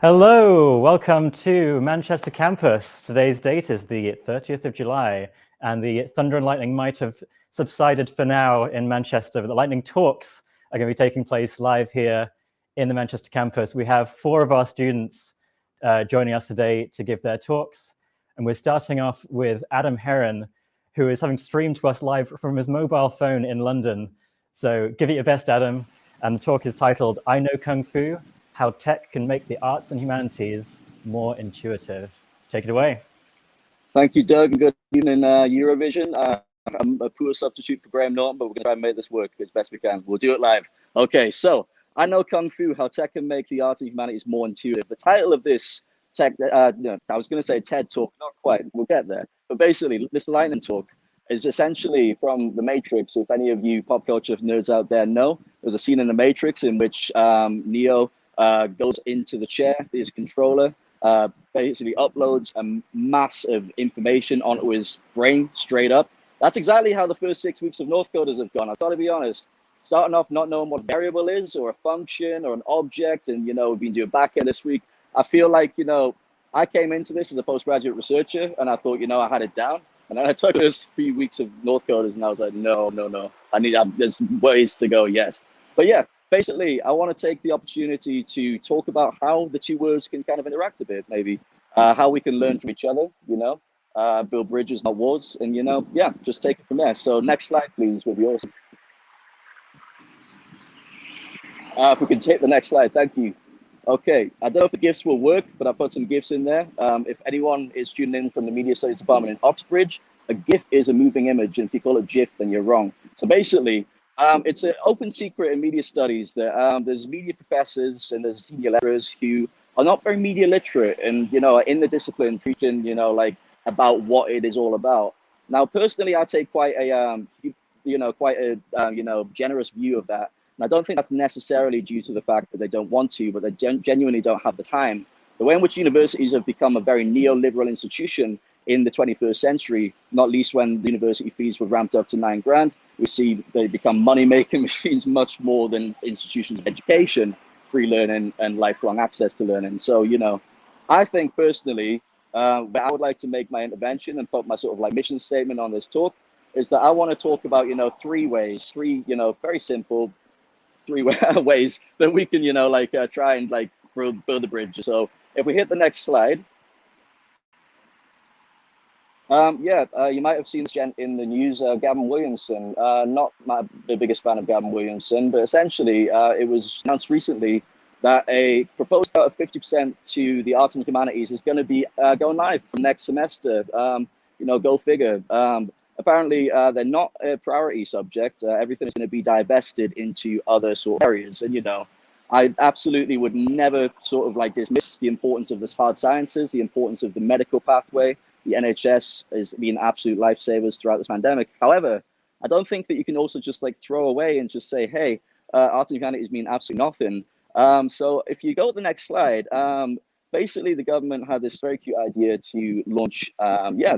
Hello, welcome to Manchester campus. Today's date is the 30th of July, and the thunder and lightning might have subsided for now in Manchester, but the lightning talks are going to be taking place live here in the Manchester campus. We have 4 of our students joining us today to give their talks, and we're starting off with Adam Heron, who is having streamed to us live from his mobile phone in London. So give it your best, Adam. And the talk is titled, I Know Kung Fu, How Tech Can Make the Arts and Humanities More Intuitive. Take it away. Thank you, Doug, and good evening, Eurovision. I'm a poor substitute for Graham Norton, but we're going to try and make this work as best we can. We'll do it live. Okay, so I know Kung Fu, How Tech Can Make the Arts and Humanities More Intuitive. The title of this tech, no, I was going to say TED Talk, not quite, we'll get there. But basically, this lightning talk is essentially from The Matrix. If any of you pop culture nerds out there know, there's a scene in The Matrix in which Neo goes into the chair, his controller, basically uploads a mass of information onto his brain straight up. That's exactly how the first 6 weeks of Northcoders have gone. I've got to be honest. Starting off not knowing what a variable is or a function or an object, and we've been doing backend this week. I feel like I came into this as a postgraduate researcher, and I thought I had it down. And then I took those few weeks of Northcoders, and I was like, no. There's ways to go, yes. But yeah, basically, I want to take the opportunity to talk about how the two worlds can kind of interact a bit, maybe how we can learn from each other, build bridges, not walls, and yeah, just take it from there. So next slide, please, would be awesome. If we can hit the next slide, thank you. Okay, I don't know if the GIFs will work, but I put some GIFs in there. If anyone is tuning in from the Media Studies Department in Oxbridge, a GIF is a moving image, and if you call it GIF, then you're wrong. So basically, it's an open secret in media studies that there's media professors and there's media lecturers who are not very media literate and, are in the discipline preaching, about what it is all about. Now, personally, I take quite a, generous view of that. And I don't think that's necessarily due to the fact that they don't want to, but they genuinely don't have the time. The way in which universities have become a very neoliberal institution in the 21st century, not least when the university fees were ramped up to $9,000, we see they become money-making machines much more than institutions of education, free learning, and lifelong access to learning. So, I think personally, where I would like to make my intervention and put my sort of mission statement on this talk is that I want to talk about, three very simple, 3 ways that we can, try and build a bridge. So if we hit the next slide, you might have seen this in the news, Gavin Williamson. Not the biggest fan of Gavin Williamson, but essentially it was announced recently that a proposed cut of 50% to the arts and humanities is going to be going live from next semester. Go figure. Apparently, they're not a priority subject. Everything is going to be divested into other sort of areas. And, I absolutely would never sort of dismiss the importance of this hard sciences, the importance of the medical pathway. The NHS has been absolute lifesavers throughout this pandemic. However, I don't think that you can also just throw away and just say, hey, arts and humanities mean absolutely nothing. So if you go to the next slide, basically, the government had this very cute idea to launch,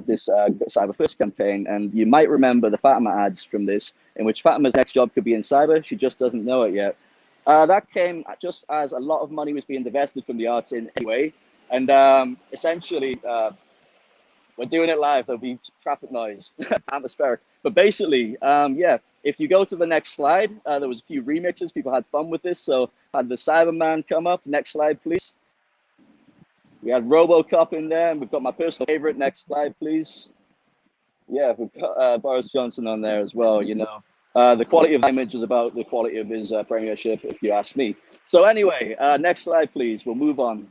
this Cyber First campaign. And you might remember the Fatima ads from this, in which Fatima's next job could be in cyber. She just doesn't know it yet. That came just as a lot of money was being divested from the arts in anyway. And essentially, we're doing it live. There'll be traffic noise, atmospheric. But basically, if you go to the next slide, there was a few remixes. People had fun with this. So had the Cyberman come up. Next slide, please. We had Robocop in there, and we've got my personal favorite. Next slide, please. Yeah, we've got Boris Johnson on there as well. The quality of the image is about the quality of his premiership, if you ask me. So anyway, next slide, please. We'll move on.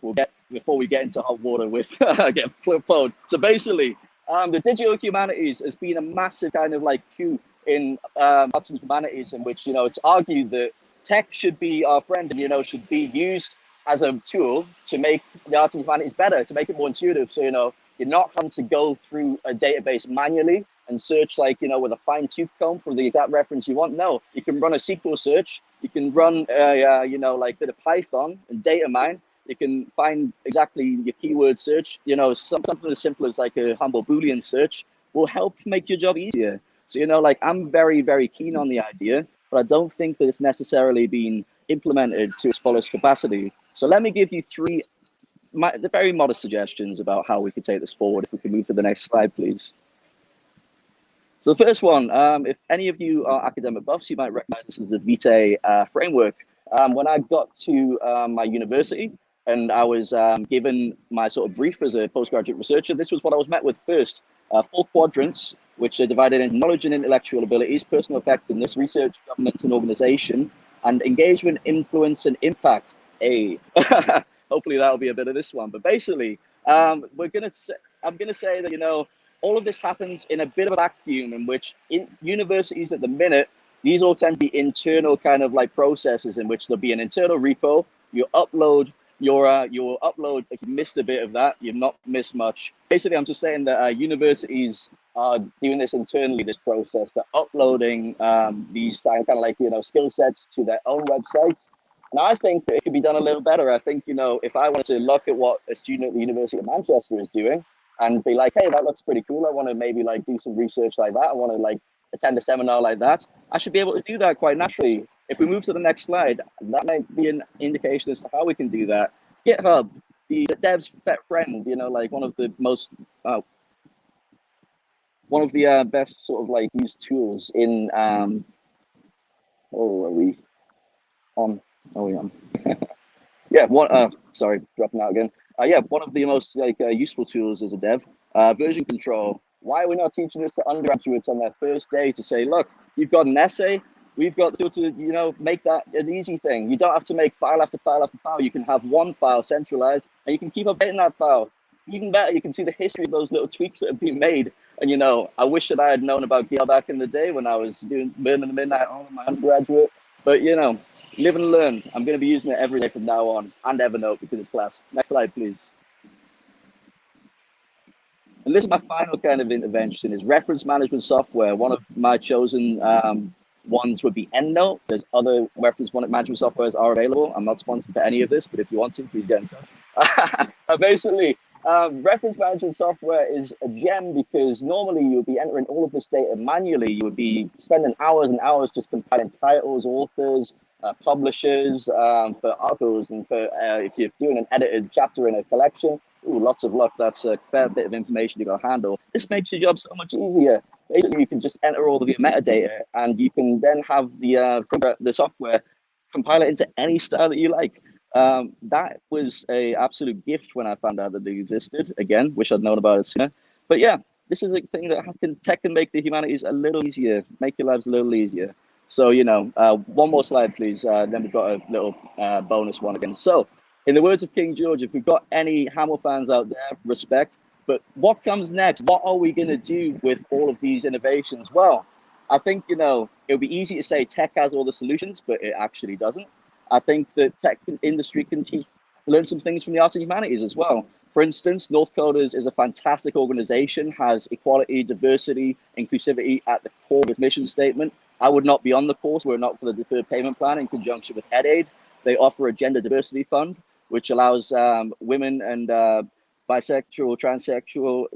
Before we get into hot water with get flip-flowed. So basically, the digital humanities has been a massive kind of coup in arts and humanities, in which it's argued that tech should be our friend and should be used as a tool to make the arts and humanities better, to make it more intuitive. So, you're not having to go through a database manually and search with a fine tooth comb for the exact reference you want. No, you can run a SQL search. You can run a bit of Python and data mine. You can find exactly your keyword search. Something as simple as a humble Boolean search will help make your job easier. So, I'm very, very keen on the idea, but I don't think that it's necessarily been implemented to its fullest capacity. So let me give you 3 the very modest suggestions about how we could take this forward. If we could move to the next slide, please. So the first one, if any of you are academic buffs, you might recognize this as the Vitae framework. When I got to my university and I was given my sort of brief as a postgraduate researcher, this was what I was met with first. 4 quadrants, which are divided into knowledge and intellectual abilities, personal effectiveness, research, governance and organization, and engagement, influence, and impact. Hopefully that'll be a bit of this one. But basically, I'm gonna say that, you know, all of this happens in a bit of a vacuum, in which in universities at the minute, these all tend to be internal kind of like processes in which there'll be an internal repo. You upload your upload. If you missed a bit of that, you've not missed much. Basically, I'm just saying that universities are doing this internally, this process. They're uploading these kind of like, you know, skill sets to their own websites. And I think that it could be done a little better. I think, you know, if I wanted to look at what a student at the University of Manchester is doing and be like, hey, that looks pretty cool, I want to maybe like do some research like that, I want to like attend a seminar like that, I should be able to do that quite naturally. If we move to the next slide, that might be an indication as to how we can do that. GitHub, the dev's pet friend, you know, like one of the most, one of the best sort of like used tools in, oh, are we on? Oh, yeah. Yeah, sorry, dropping out again. Yeah, one of the most like useful tools as a dev, version control. Why are we not teaching this to undergraduates on their first day to say, look, you've got an essay, we've got to, you know, make that an easy thing. You don't have to make file after file after file. You can have one file centralized and you can keep updating that file. Even better, you can see the history of those little tweaks that have been made. And, you know, I wish that I had known about GitHub back in the day when I was burning the midnight oil in my undergraduate. But, you know, live and learn. I'm going to be using it every day from now on, and Evernote because it's class. Next slide, please. And this is my final kind of intervention, is reference management software. One of my chosen ones would be EndNote. There's other reference management softwares are available. I'm not sponsored for any of this, but if you want to, please get in touch. Basically, reference management software is a gem because normally you would be entering all of this data manually. You would be spending hours and hours just compiling titles, authors, publishers for articles, and for if you're doing an edited chapter in a collection, ooh, lots of luck. That's a fair bit of information you got to handle. This makes your job so much easier. Basically, you can just enter all of your metadata, and you can then have the software compile it into any style that you like. That was a absolute gift when I found out that they existed. Again, wish I'd known about it sooner. But yeah, this is a thing that tech can make the humanities a little easier, make your lives a little easier. So, you know, one more slide, please. Then we've got a little bonus one again. So, in the words of King George, if we've got any Hamill fans out there, respect. But what comes next? What are we going to do with all of these innovations? Well, I think, you know, it would be easy to say tech has all the solutions, but it actually doesn't. I think the tech industry can learn some things from the arts and humanities as well. For instance, Northcoders is a fantastic organization, has equality, diversity, inclusivity at the core of its mission statement. I would not be on the course were it not for the deferred payment plan in conjunction with EdAid. They offer a gender diversity fund, which allows women and bisexual, transsexual,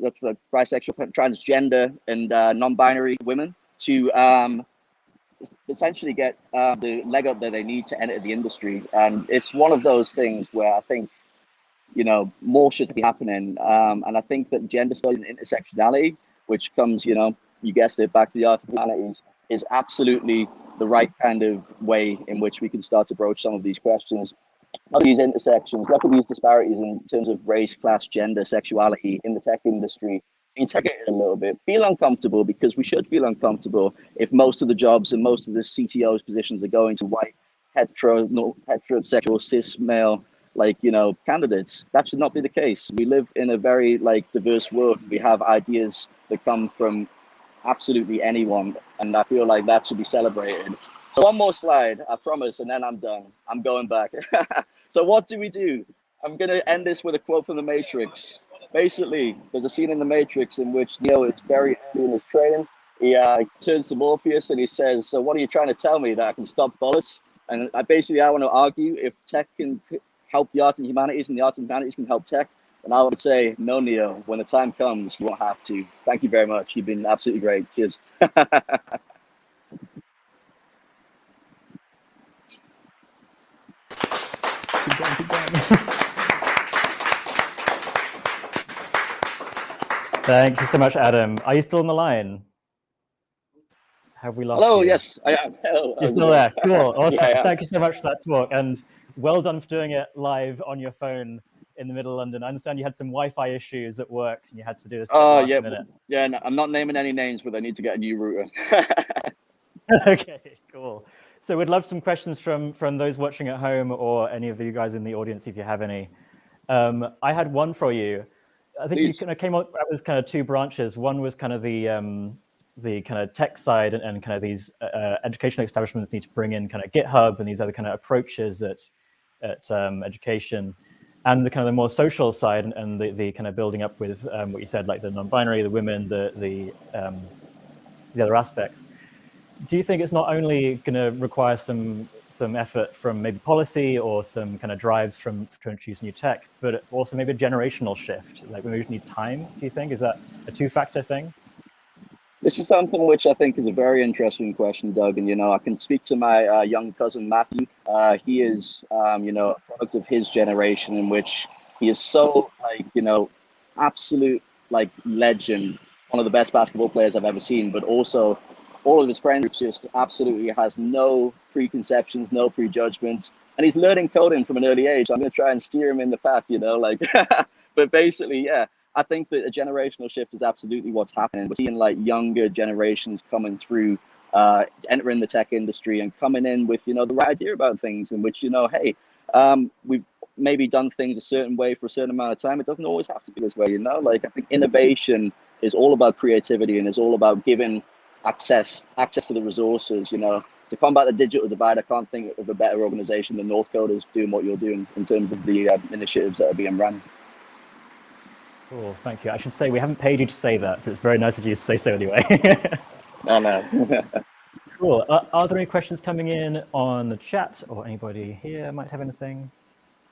transgender, and non-binary women to essentially get the leg up that they need to enter the industry. And it's one of those things where I think, you know, more should be happening. And I think that gender studies and intersectionality, which comes, you know, you guessed it, back to the arts and humanities, is absolutely the right kind of way in which we can start to broach some of these questions. Look at these intersections, look at these disparities in terms of race, class, gender, sexuality in the tech industry. Integrate it a little bit, feel uncomfortable, because we should feel uncomfortable if most of the jobs and most of the CTO's positions are going to white, heterosexual, cis male, like, you know, candidates. That should not be the case. We live in a very like diverse world. We have ideas that come from absolutely anyone, and I feel like that should be celebrated. So one more slide, I promise, and then I'm done. I'm going back. So what do we do? I'm going to end this with a quote from The Matrix. Basically, there's a scene in The Matrix in which Neo is very early in his training. He turns to Morpheus and he says, so what are you trying to tell me, that I can stop bullets? And I want to argue, if tech can help the arts and humanities, and the arts and humanities can help tech, and I would say, no, Neo, when the time comes, you won't have to. Thank you very much. You've been absolutely great. Cheers. Keep going. Thank you so much, Adam. Are you still on the line? Have we lost Hello, you? yes, I am. Hello, You're still there. Cool. Awesome. Yeah, Thank you so much for that talk. And well done for doing it live on your phone in the middle of London. I understand you had some Wi-Fi issues at work and you had to do this Oh, last yeah, minute. yeah. No, I'm not naming any names, but I need to get a new router. Okay, cool. So we'd love some questions from those watching at home or any of you guys in the audience if you have any. I had one for you. I think Please. you kind of came up with kind of two branches. One was kind of the kind of tech side and kind of these educational establishments need to bring in kind of GitHub and these other kind of approaches at education, and the kind of the more social side and the kind of building up with what you said, like the non-binary, the women, the other aspects. Do you think it's not only going to require some effort from maybe policy or some kind of drives to introduce new tech, but also maybe a generational shift? Like we maybe need time. Do you think is that a two-factor thing? This is something which I think is a very interesting question, Doug. And I can speak to my young cousin Matthew. He is, a product of his generation, in which he is so absolute legend, one of the best basketball players I've ever seen. But also, all of his friends just absolutely has no preconceptions, no prejudgments, and he's learning coding from an early age. I'm going to try and steer him in the path, But basically, yeah. I think that a generational shift is absolutely what's happening. We're seeing younger generations coming through, entering the tech industry and coming in with, the right idea about things, in which, hey, we've maybe done things a certain way for a certain amount of time. It doesn't always have to be this way, I think innovation is all about creativity and is all about giving access to the resources, to combat the digital divide. I can't think of a better organization than Northcoders doing what you're doing in terms of the initiatives that are being run. Cool, thank you. I should say we haven't paid you to say that, but it's very nice of you to say so anyway. No. Cool. Are there any questions coming in on the chat, or anybody here might have anything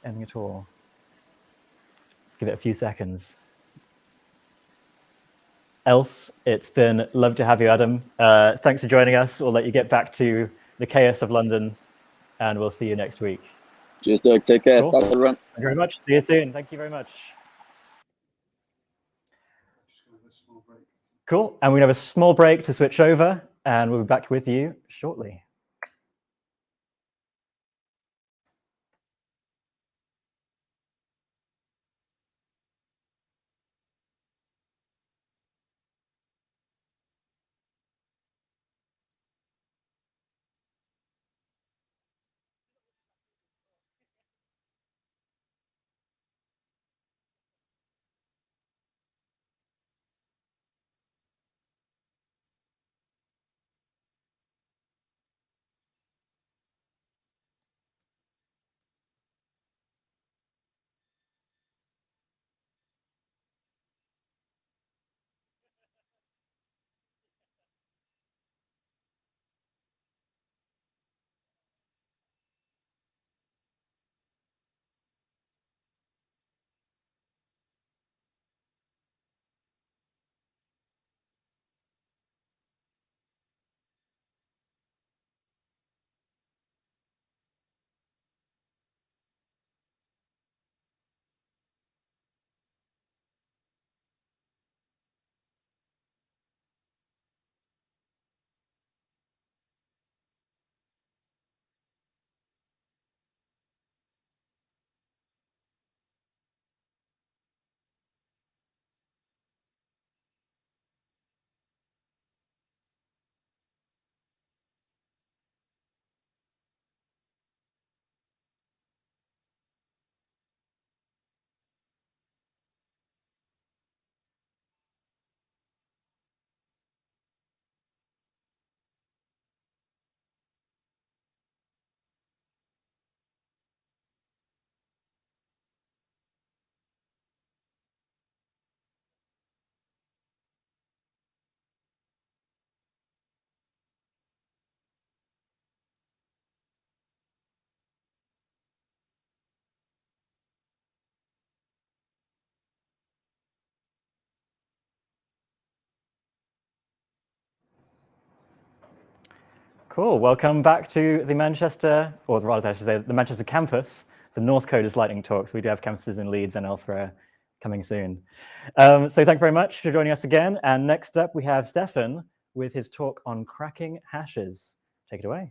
at all? Let's give it a few seconds. Else, it's been lovely to have you, Adam. Thanks for joining us. We'll let you get back to the chaos of London, and we'll see you next week. Cheers, Doug. Take care. Cool. Thanks, everyone. Thank you very much. See you soon. Thank you very much. Cool. And we have a small break to switch over, and we'll be back with you shortly. Cool. Welcome back to the Manchester, or rather I should say the Manchester campus, the Northcoders lightning talks. We do have campuses in Leeds and elsewhere coming soon. So thank you very much for joining us again. And next up, we have Stefan with his talk on cracking hashes. Take it away.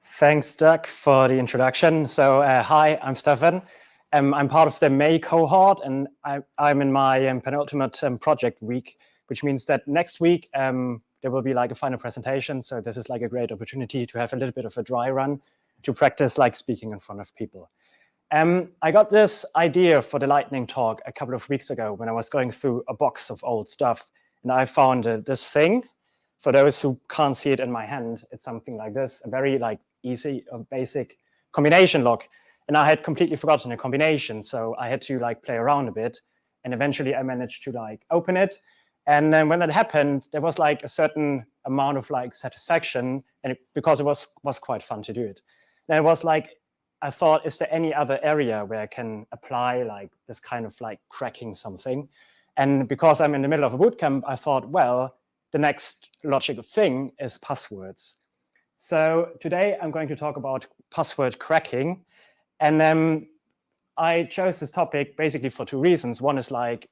Thanks, Doug, for the introduction. So hi, I'm Stefan. I'm part of the May cohort, and I'm in my penultimate project week, which means that next week there will be like a final presentation. So this is like a great opportunity to have a little bit of a dry run to practice like speaking in front of people. I got this idea for the lightning talk a couple of weeks ago when I was going through a box of old stuff, and I found this thing. For those who can't see it in my hand, it's something like this, a very like easy or basic combination lock. And I had completely forgotten the combination, so I had to like play around a bit, and eventually I managed to like open it. And then when that happened, there was like a certain amount of like satisfaction, and because it was quite fun to do it. And it was like, I thought, is there any other area where I can apply like this kind of like cracking something? And because I'm in the middle of a bootcamp, I thought, well, the next logical thing is passwords. So today I'm going to talk about password cracking. And I chose this topic basically for two reasons. One is like,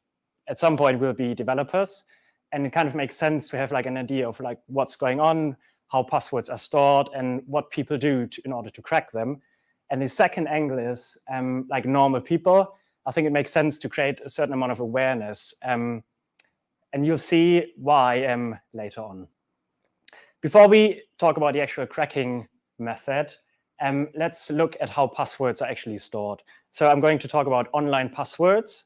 at some point we'll be developers, and it kind of makes sense to have like an idea of like what's going on, how passwords are stored, and what people do in order to crack them. And the second angle is like normal people. I think it makes sense to create a certain amount of awareness. And you'll see why later on. Before we talk about the actual cracking method, let's look at how passwords are actually stored. So I'm going to talk about online passwords.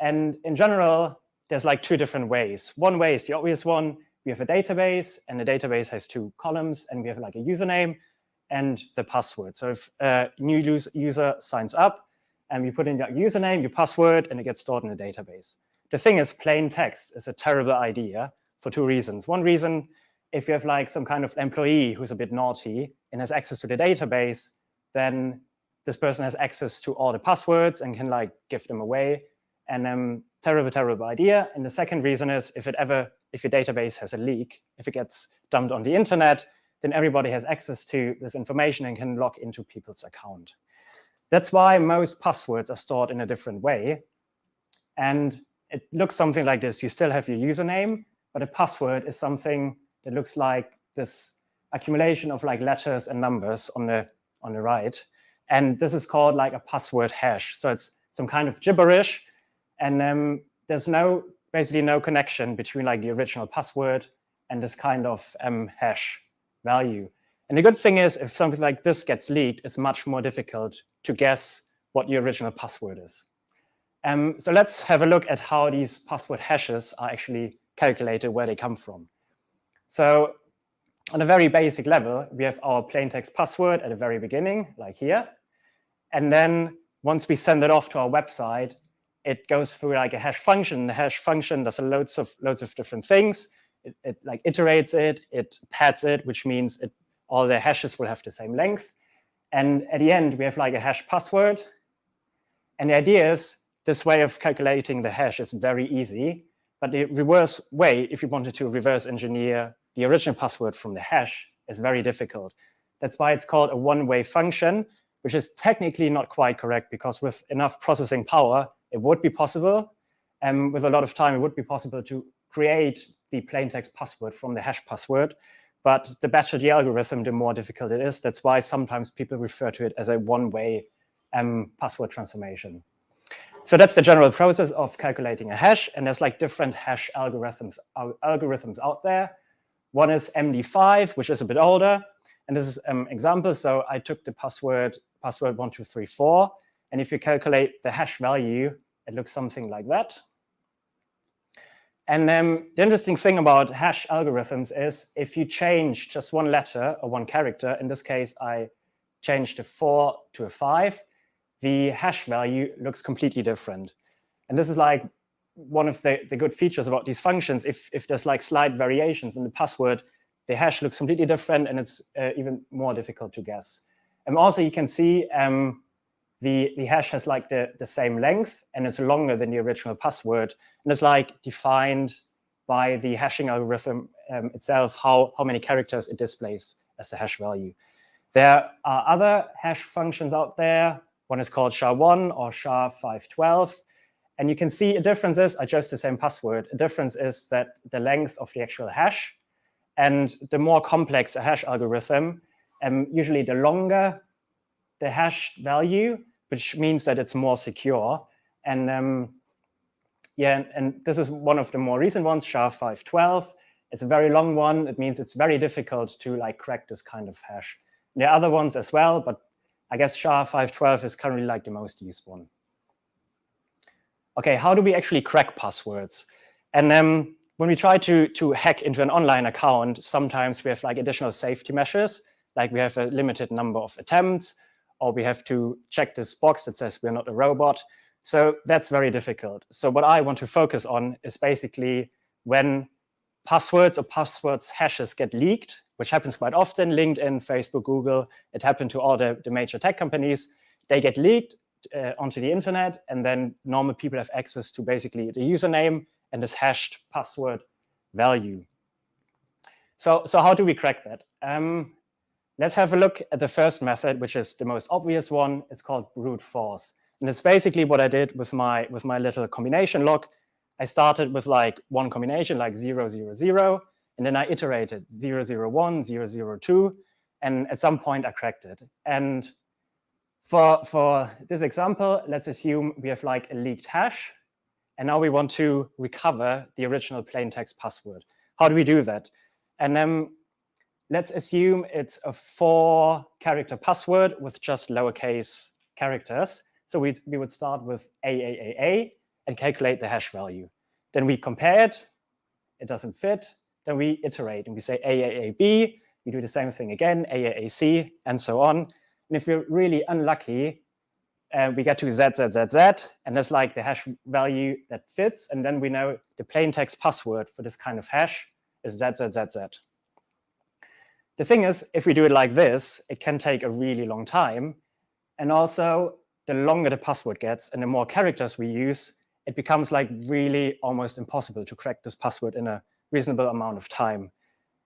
And in general, there's like two different ways. One way is the obvious one. We have a database, and the database has two columns, and we have like a username and the password. So if a new user signs up, and you put in your username, your password, and it gets stored in the database. The thing is, plain text is a terrible idea for two reasons. One reason, if you have like some kind of employee who's a bit naughty and has access to the database, then this person has access to all the passwords and can like give them away. And terrible idea. And the second reason is if your database has a leak, if it gets dumped on the internet, then everybody has access to this information and can log into people's account. That's why most passwords are stored in a different way. And it looks something like this. You still have your username, but a password is something that looks like this accumulation of like letters and numbers on the right. And this is called like a password hash. So it's some kind of gibberish. And there's basically no connection between like the original password and this kind of hash value. And the good thing is, if something like this gets leaked, it's much more difficult to guess what the original password is. So let's have a look at how these password hashes are actually calculated, where they come from. So on a very basic level, we have our plain text password at the very beginning, like here. And then once we send it off to our website, it goes through like a hash function. The hash function does loads of different things. It like iterates it pads it, which means all the hashes will have the same length. And at the end, we have like a hash password. And the idea is this way of calculating the hash is very easy. But the reverse way, if you wanted to reverse engineer the original password from the hash, is very difficult. That's why it's called a one-way function, which is technically not quite correct, because with enough processing power, it would be possible. And with a lot of time, it would be possible to create the plain text password from the hash password. But the better the algorithm, the more difficult it is. That's why sometimes people refer to it as a one-way password transformation. So that's the general process of calculating a hash. And there's like different hash algorithms out there. One is MD5, which is a bit older. And this is an example. So I took the password 1234. And if you calculate the hash value, it looks something like that. And the interesting thing about hash algorithms is if you change just one letter or one character, in this case, I changed a 4 to a 5, the hash value looks completely different. And this is like one of the good features about these functions. If there's like slight variations in the password, the hash looks completely different, and it's even more difficult to guess. And also you can see the hash has like the same length, and it's longer than the original password. And it's like defined by the hashing algorithm itself, how many characters it displays as the hash value. There are other hash functions out there. One is called SHA-1 or SHA-512. And you can see a difference is, I chose the same password. A difference is that the length of the actual hash, and the more complex a hash algorithm, usually the longer the hash value, which means that it's more secure. And yeah, and this is one of the more recent ones, SHA-512. It's a very long one. It means it's very difficult to like crack this kind of hash. And there are other ones as well, but I guess SHA-512 is currently like the most used one. Okay, how do we actually crack passwords? And when we try to hack into an online account, sometimes we have like additional safety measures, like we have a limited number of attempts, or we have to check this box that says we're not a robot. So that's very difficult. So what I want to focus on is basically when passwords or passwords hashes get leaked, which happens quite often, LinkedIn, Facebook, Google, it happened to all the major tech companies. They get leaked onto the internet, and then normal people have access to basically the username and this hashed password value. So how do we crack that? Let's have a look at the first method, which is the most obvious one. It's called brute force. And it's basically what I did with my little combination log. I started with like one combination, like 0, 0, 0, and then I iterated 0, 0, 1, 0, 0, 2, and at some point I cracked it. And for this example, let's assume we have like a leaked hash, and now we want to recover the original plain text password. How do we do that? And then let's assume it's a 4-character password with just lowercase characters. So we would start with AAAA and calculate the hash value. Then we compare it, it doesn't fit, then we iterate and we say AAAB, we do the same thing again, AAAC, and so on. And if we're really unlucky, we get to ZZZZ, and that's like the hash value that fits, and then we know the plain text password for this kind of hash is ZZZZ. The thing is, if we do it like this, it can take a really long time, and also the longer the password gets and the more characters we use, it becomes like really almost impossible to crack this password in a reasonable amount of time.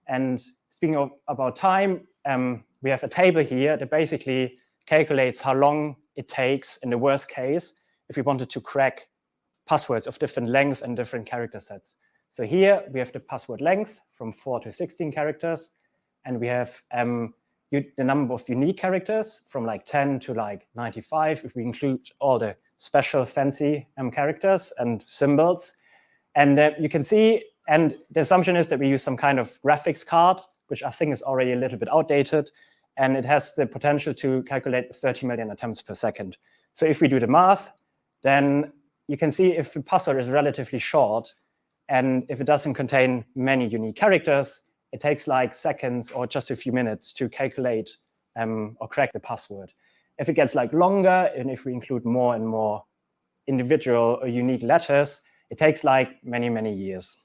And speaking about time, we have a table here that basically calculates how long it takes in the worst case if we wanted to crack passwords of different length and different character sets. So here we have the password length from 4 to 16 characters, and we have the number of unique characters from like 10 to like 95 if we include all the special fancy characters and symbols. And you can see, and the assumption is that we use some kind of graphics card, which I think is already a little bit outdated, and it has the potential to calculate 30 million attempts per second. So if we do the math, then you can see if the password is relatively short, and if it doesn't contain many unique characters, it takes like seconds or just a few minutes to calculate or crack the password. If it gets like longer, and if we include more and more individual or unique letters, it takes like many, many years.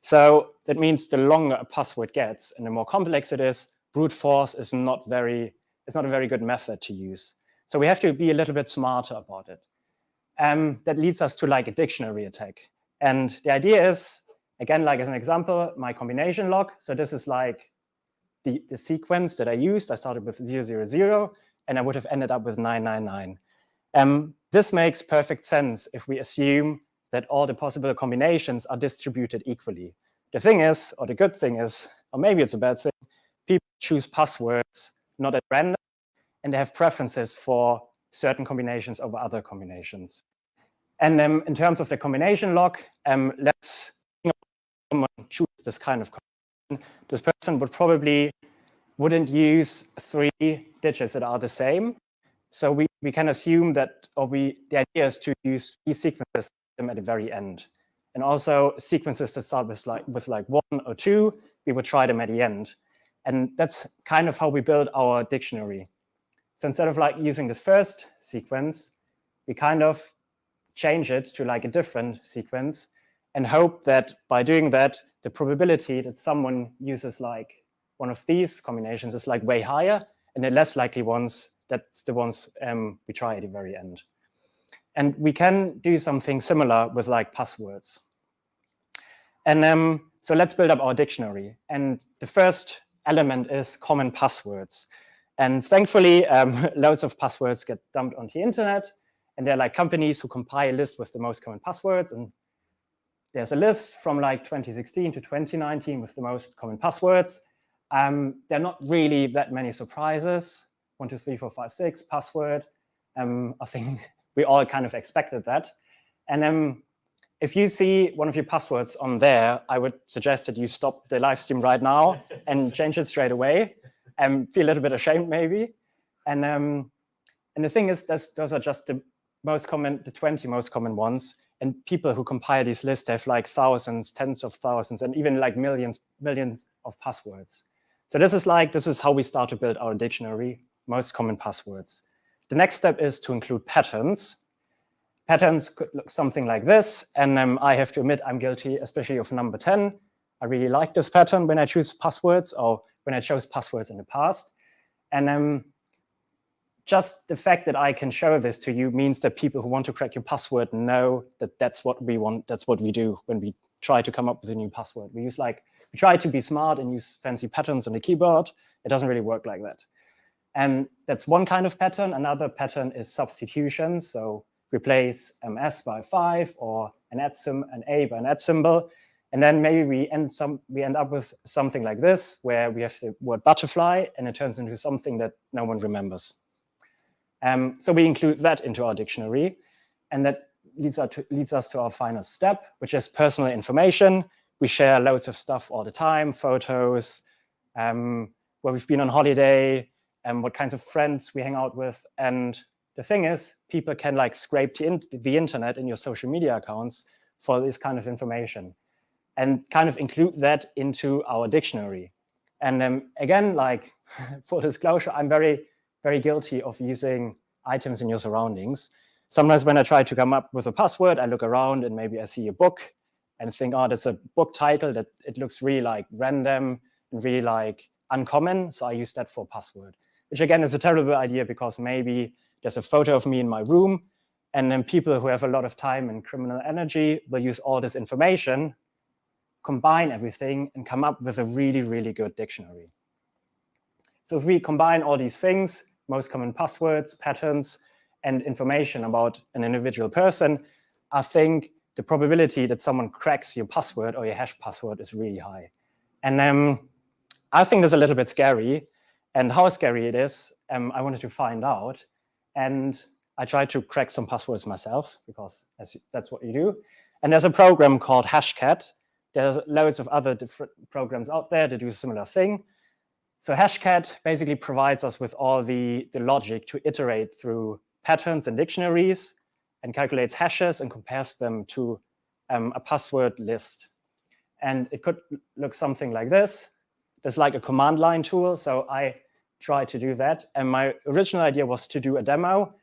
So that means the longer a password gets and the more complex it is, brute force is not a very good method to use. So we have to be a little bit smarter about it. That leads us to like a dictionary attack. And the idea is, again, like as an example, my combination log. So this is like the sequence that I used. I started with 000, and I would have ended up with 999. This makes perfect sense if we assume that all the possible combinations are distributed equally. The thing is, or the good thing is, or maybe it's a bad thing, people choose passwords not at random, and they have preferences for certain combinations over other combinations. And in terms of the combination log, let's someone choose this kind of combination. This person wouldn't use 3 digits that are the same. So we can assume that, the idea is to use these sequences at the very end. And also sequences that start with like 1 or 2, we would try them at the end. And that's kind of how we build our dictionary. So instead of like using this first sequence, we kind of change it to like a different sequence and hope that by doing that, the probability that someone uses like one of these combinations is like way higher, and the less likely ones, that's the ones we try at the very end. And we can do something similar with like passwords. And so let's build up our dictionary. And the first element is common passwords. And thankfully, loads of passwords get dumped onto the internet. And there are like companies who compile a list with the most common passwords. And there's a list from like 2016 to 2019 with the most common passwords. There are not really that many surprises. 1, 2, 3, 4, 5, 6 password. I think we all kind of expected that. And if you see one of your passwords on there, I would suggest that you stop the live stream right now and change it straight away. Feel a little bit ashamed maybe. And the thing is, those are just the most common, the 20 most common ones. And people who compile these lists have like thousands, tens of thousands, and even like millions of passwords. So this is how we start to build our dictionary, most common passwords. The next step is to include patterns. Patterns could look something like this. And I have to admit, I'm guilty, especially of number 10. I really like this pattern when I choose passwords or when I chose passwords in the past. And just the fact that I can show this to you means that people who want to crack your password know that that's what we want, that's what we do when we try to come up with a new password. We try to be smart and use fancy patterns on the keyboard. It doesn't really work like that. And that's one kind of pattern. Another pattern is substitution. So replace S by 5 or an A by an at symbol. And then maybe we end up with something like this, where we have the word butterfly, and it turns into something that no one remembers. So we include that into our dictionary. And that leads us to our final step, which is personal information. We share loads of stuff all the time, photos, where we've been on holiday, and what kinds of friends we hang out with. And the thing is, people can like scrape the internet in your social media accounts for this kind of information and kind of include that into our dictionary. And again, like full disclosure, I'm very, very guilty of using items in your surroundings. Sometimes when I try to come up with a password, I look around and maybe I see a book and think, oh, that's a book title that it looks really like random and really like uncommon. So I use that for password, which again is a terrible idea because maybe there's a photo of me in my room, and then people who have a lot of time and criminal energy will use all this information, combine everything, and come up with a really, really good dictionary. So if we combine all these things, most common passwords, patterns, and information about an individual person, I think the probability that someone cracks your password or your hash password is really high. And I think that's a little bit scary. And how scary it is, I wanted to find out. And I tried to crack some passwords myself, because that's what you do. And there's a program called Hashcat. There's loads of other different programs out there that do a similar thing. So Hashcat basically provides us with all the logic to iterate through patterns and dictionaries and calculates hashes and compares them to a password list. And it could look something like this. There's like a command line tool. So I tried to do that. And my original idea was to do a demo,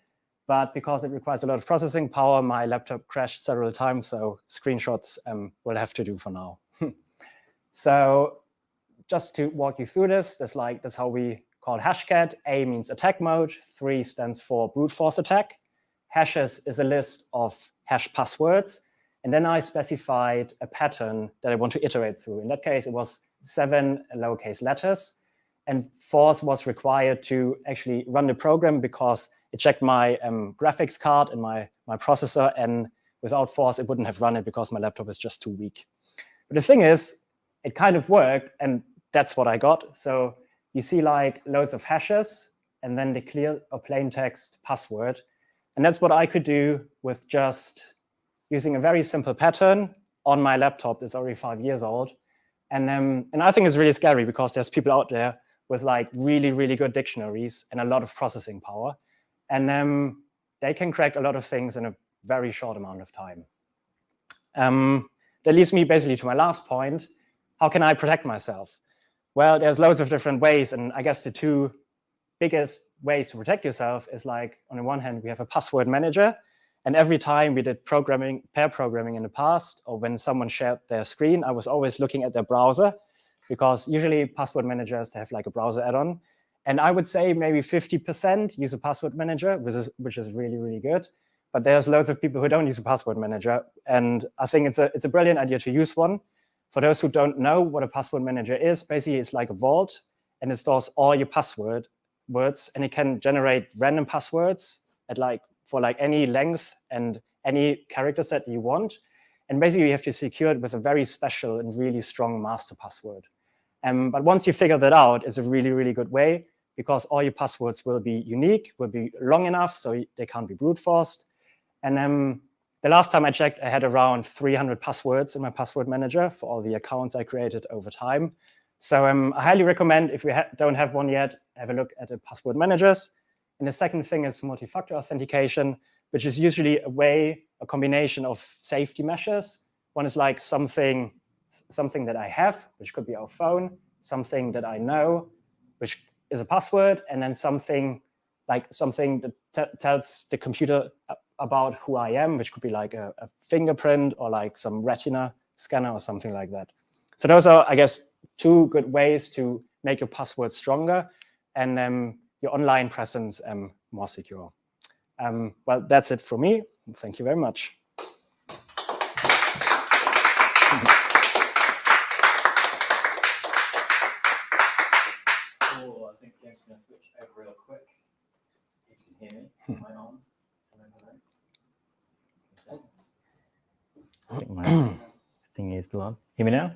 but because it requires a lot of processing power, my laptop crashed several times. So screenshots will have to do for now. So just to walk you through this, that's how we call Hashcat. A means attack mode. 3 stands for brute force attack. Hashes is a list of hash passwords. And then I specified a pattern that I want to iterate through. In that case, it was 7 lowercase letters. And force was required to actually run the program because it checked my graphics card and my processor. And without force, it wouldn't have run it because my laptop is just too weak. But the thing is, it kind of worked. And that's what I got. So you see like loads of hashes and then the clear or plain text password. And that's what I could do with just using a very simple pattern on my laptop that's already 5 years old. And I think it's really scary because there's people out there with like really, really good dictionaries and a lot of processing power. And they can crack a lot of things in a very short amount of time. That leads me basically to my last point. How can I protect myself? Well, there's loads of different ways. And I guess the 2 biggest ways to protect yourself is like, on the one hand, we have a password manager. And every time we did pair programming in the past, or when someone shared their screen, I was always looking at their browser, because usually password managers have like a browser add-on. And I would say maybe 50% use a password manager, which is really, really good. But there's loads of people who don't use a password manager. And I think it's a brilliant idea to use one. For those who don't know what a password manager is, basically it's like a vault, and it stores all your password words, and it can generate random passwords at for any length and any character set you want. And basically you have to secure it with a very special and really strong master password. But once you figure that out, it's a really, really good way, because all your passwords will be unique, will be long enough, so they can't be brute forced. And the last time I checked, I had around 300 passwords in my password manager for all the accounts I created over time. So I highly recommend, if you don't have one yet, have a look at the password managers. And the second thing is multi-factor authentication, which is usually a combination of safety measures. One is like something that I have, which could be our phone, something that I know, which is a password, and then something that tells the computer about who I am, which could be like a fingerprint or like some retina scanner or something like that. So those are, I guess, two good ways to make your password stronger and your online presence more secure. Well, that's it for me. Thank you very much. Cool. I think James is going to switch over real quick. You can hear me. Am I on? I think my thing is still on. Hear me now?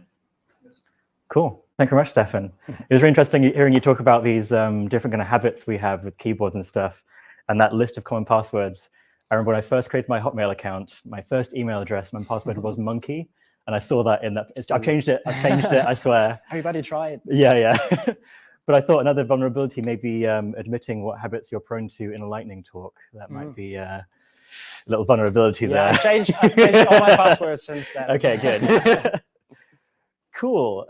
Cool. Thank you very much, Stefan. It was really interesting hearing you talk about these different kind of habits we have with keyboards and stuff, and that list of common passwords. I remember when I first created my Hotmail account, my first email address, my password was monkey, and I saw that in that. I've changed it, I swear. Everybody try it. Yeah. But I thought another vulnerability may be admitting what habits you're prone to in a lightning talk. That might be a little vulnerability there. I've changed all my passwords since then. Okay, good. Cool.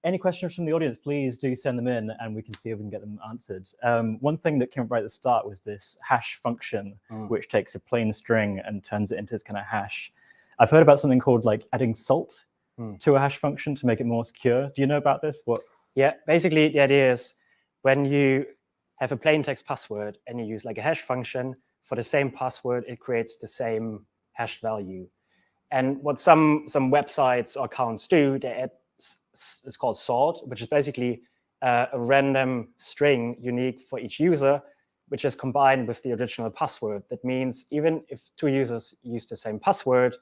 Any questions from the audience, please do send them in and we can see if we can get them answered. One thing that came up right at the start was this hash function, which takes a plain string and turns it into this kind of hash. I've heard about something called like adding salt to a hash function to make it more secure. Do you know about this? Yeah, basically the idea is when you have a plain text password and you use like a hash function for the same password, it creates the same hash value. And what some websites or accounts do, they add, it's called salt, which is basically a random string unique for each user, which is combined with the original password. That means even if two users use the same password,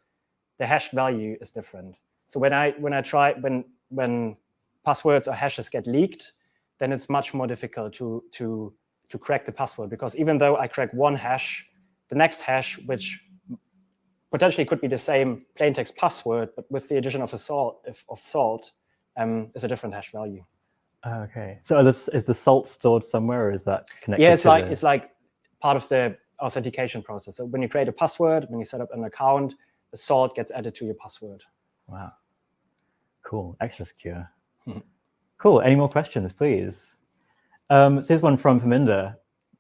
the hash value is different. So when passwords or hashes get leaked, then it's much more difficult to crack the password, because even though I crack one hash, the next hash, which potentially could be the same plain text password, but with the addition of salt, is a different hash value. Okay. So is the salt stored somewhere, or is that connected? Yeah, it's like part of the authentication process. So when you create a password, when you set up an account, the salt gets added to your password. Wow. Cool. Extra secure. Cool. Any more questions, please? So here's one from Paminda.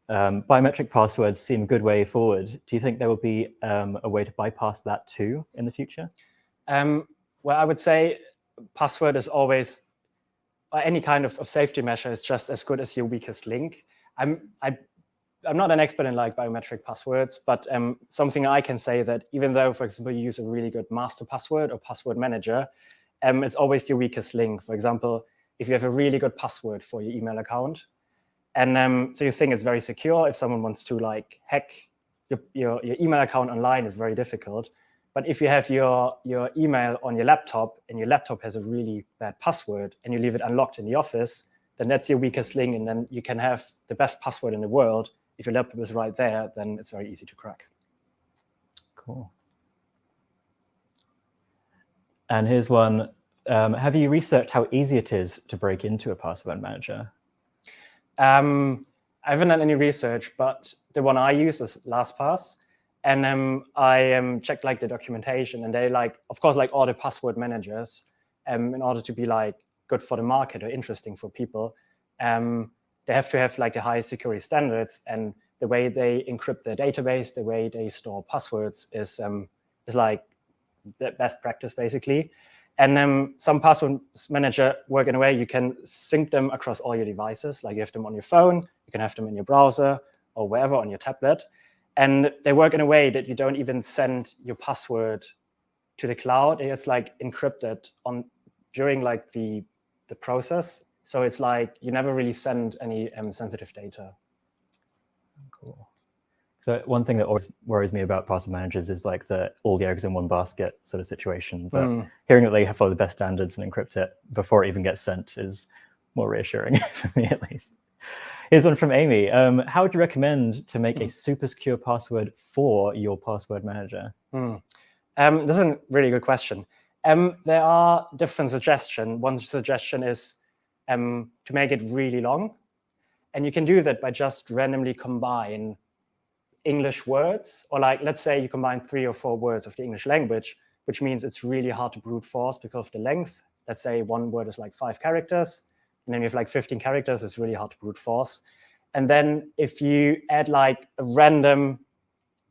Biometric passwords seem a good way forward. Do you think there will be a way to bypass that too in the future? Well, I would say password is always, any kind of safety measure is just as good as your weakest link. I'm not an expert in like biometric passwords, but something I can say that even though, for example, you use a really good master password or password manager, it's always your weakest link. For example, if you have a really good password for your email account, and so you think it's very secure, if someone wants to like hack your email account online, is very difficult. But if you have your email on your laptop and your laptop has a really bad password and you leave it unlocked in the office, then that's your weakest link, and then you can have the best password in the world. If your laptop is right there, then it's very easy to crack. Cool. And here's one. Have you researched how easy it is to break into a password manager? I haven't done any research, but the one I use is LastPass. And I checked like the documentation, and they like, of course, like all the password managers, in order to be like good for the market or interesting for people, they have to have like the highest security standards, and the way they encrypt their database, the way they store passwords is like the best practice basically. And some password manager work in a way you can sync them across all your devices, like you have them on your phone, you can have them in your browser or wherever on your tablet. And they work in a way that you don't even send your password to the cloud. It's like encrypted during like the process So it's like you never really send any sensitive data. Cool. So one thing that always worries me about password managers is like the all the eggs in one basket sort of situation. But hearing that they follow the best standards and encrypt it before it even gets sent is more reassuring for me, at least. Here's one from Amy. How would you recommend to make a super secure password for your password manager? This is a really good question. There are different suggestions. One suggestion is to make it really long. And you can do that by just randomly combine English words, or like, let's say you combine 3 or 4 words of the English language, which means it's really hard to brute force because of the length. Let's say one word is like 5 characters, and then you have like 15 characters, it's really hard to brute force. And then if you add like a random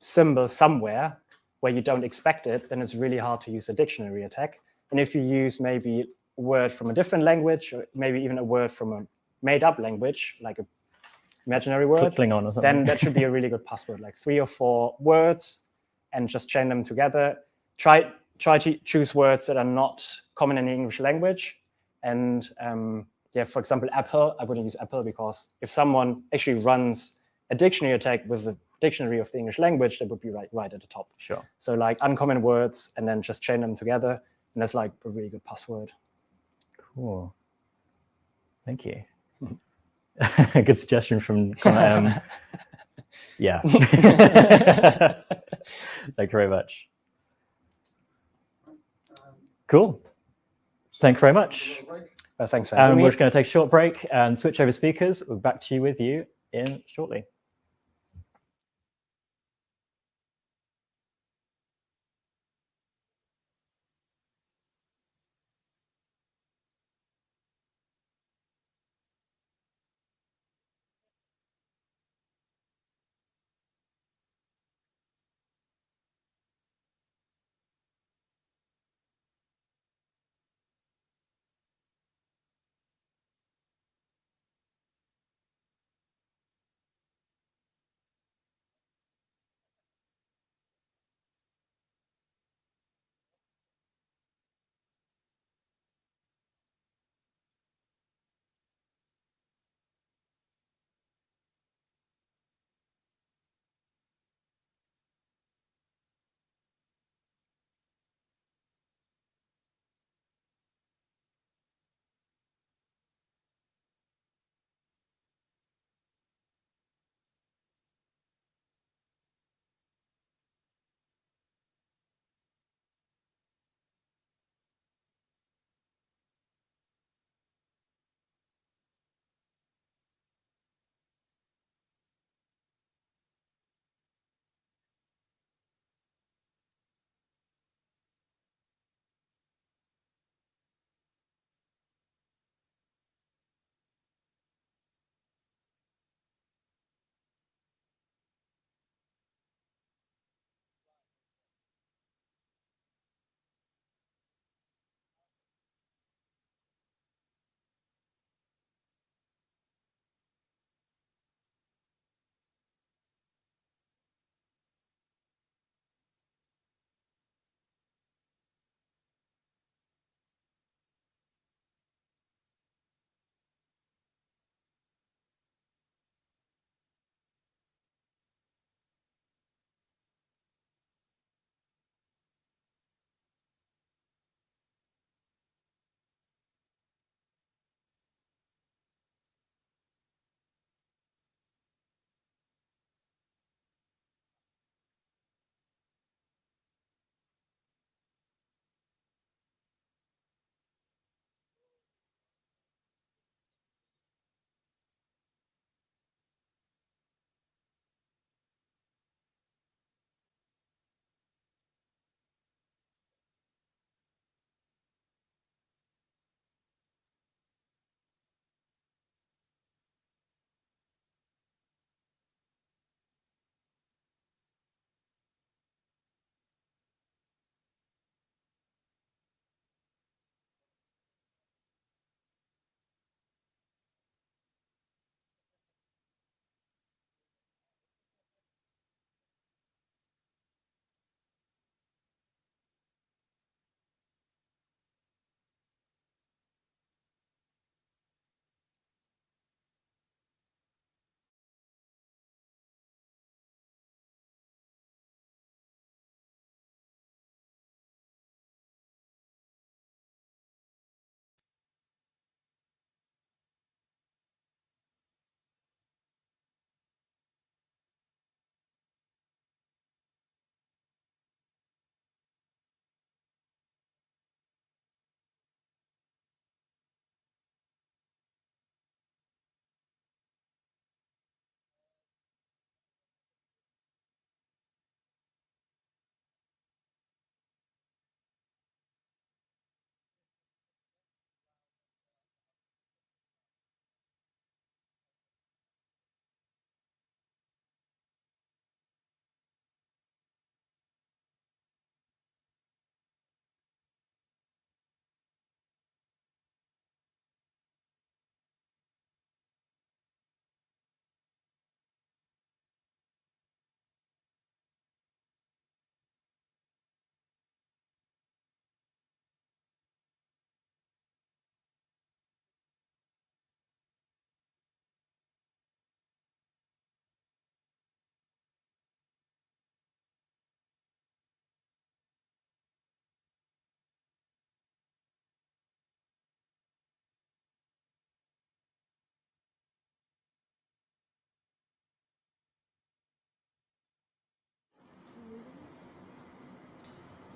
symbol somewhere where you don't expect it, then it's really hard to use a dictionary attack. And if you use maybe a word from a different language, or maybe even a word from a made-up language, like a imaginary word, Klingon or something. then that should be a really good password, like 3 or 4 words, and just chain them together. Try to choose words that are not common in the English language. And yeah, for example, Apple, I wouldn't use Apple because if someone actually runs a dictionary attack with the dictionary of the English language, that would be right at the top. Sure. So like uncommon words, and then just chain them together, and that's like a really good password. Cool. Thank you. A good suggestion from Connor. Yeah. Thank you very much. Cool. Thank you very much. Thanks for having me. We're just going to take a short break and switch over speakers. We'll be back to you with you in shortly.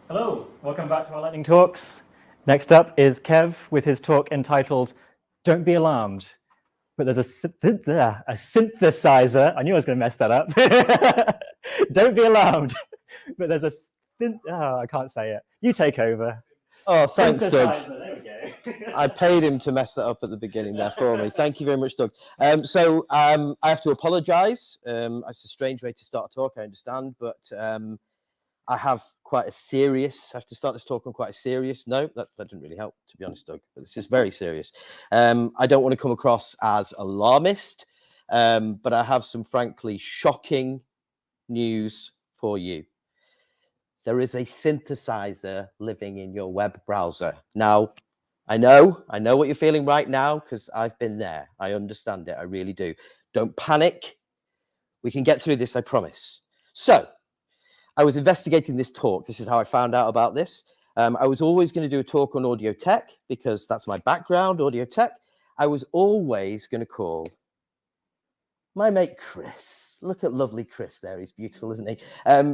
Hello, welcome back to our lightning talks. Next up is Kev with his talk entitled "Don't Be Alarmed," but there's a synthesizer. I knew I was going to mess that up. Don't be alarmed, but there's a I can't say it. You take over. Oh, thanks, Doug. There we go. I paid him to mess that up at the beginning there for me. Thank you very much, Doug. I have to apologise. It's a strange way to start a talk, I understand, but I have quite a serious. I have to start this talk on quite a serious note. That didn't really help, to be honest, Doug. But this is very serious. I don't want to come across as alarmist, but I have some frankly shocking news for you. There is a synthesizer living in your web browser. Now, I know what you're feeling right now because I've been there. I understand it. I really do. Don't panic. We can get through this, I promise. So, I was investigating this talk. This is how I found out about this. I was always going to do a talk on audio tech because that's my background, audio tech. I was always going to call my mate Chris. Look at lovely Chris there. He's beautiful, isn't he?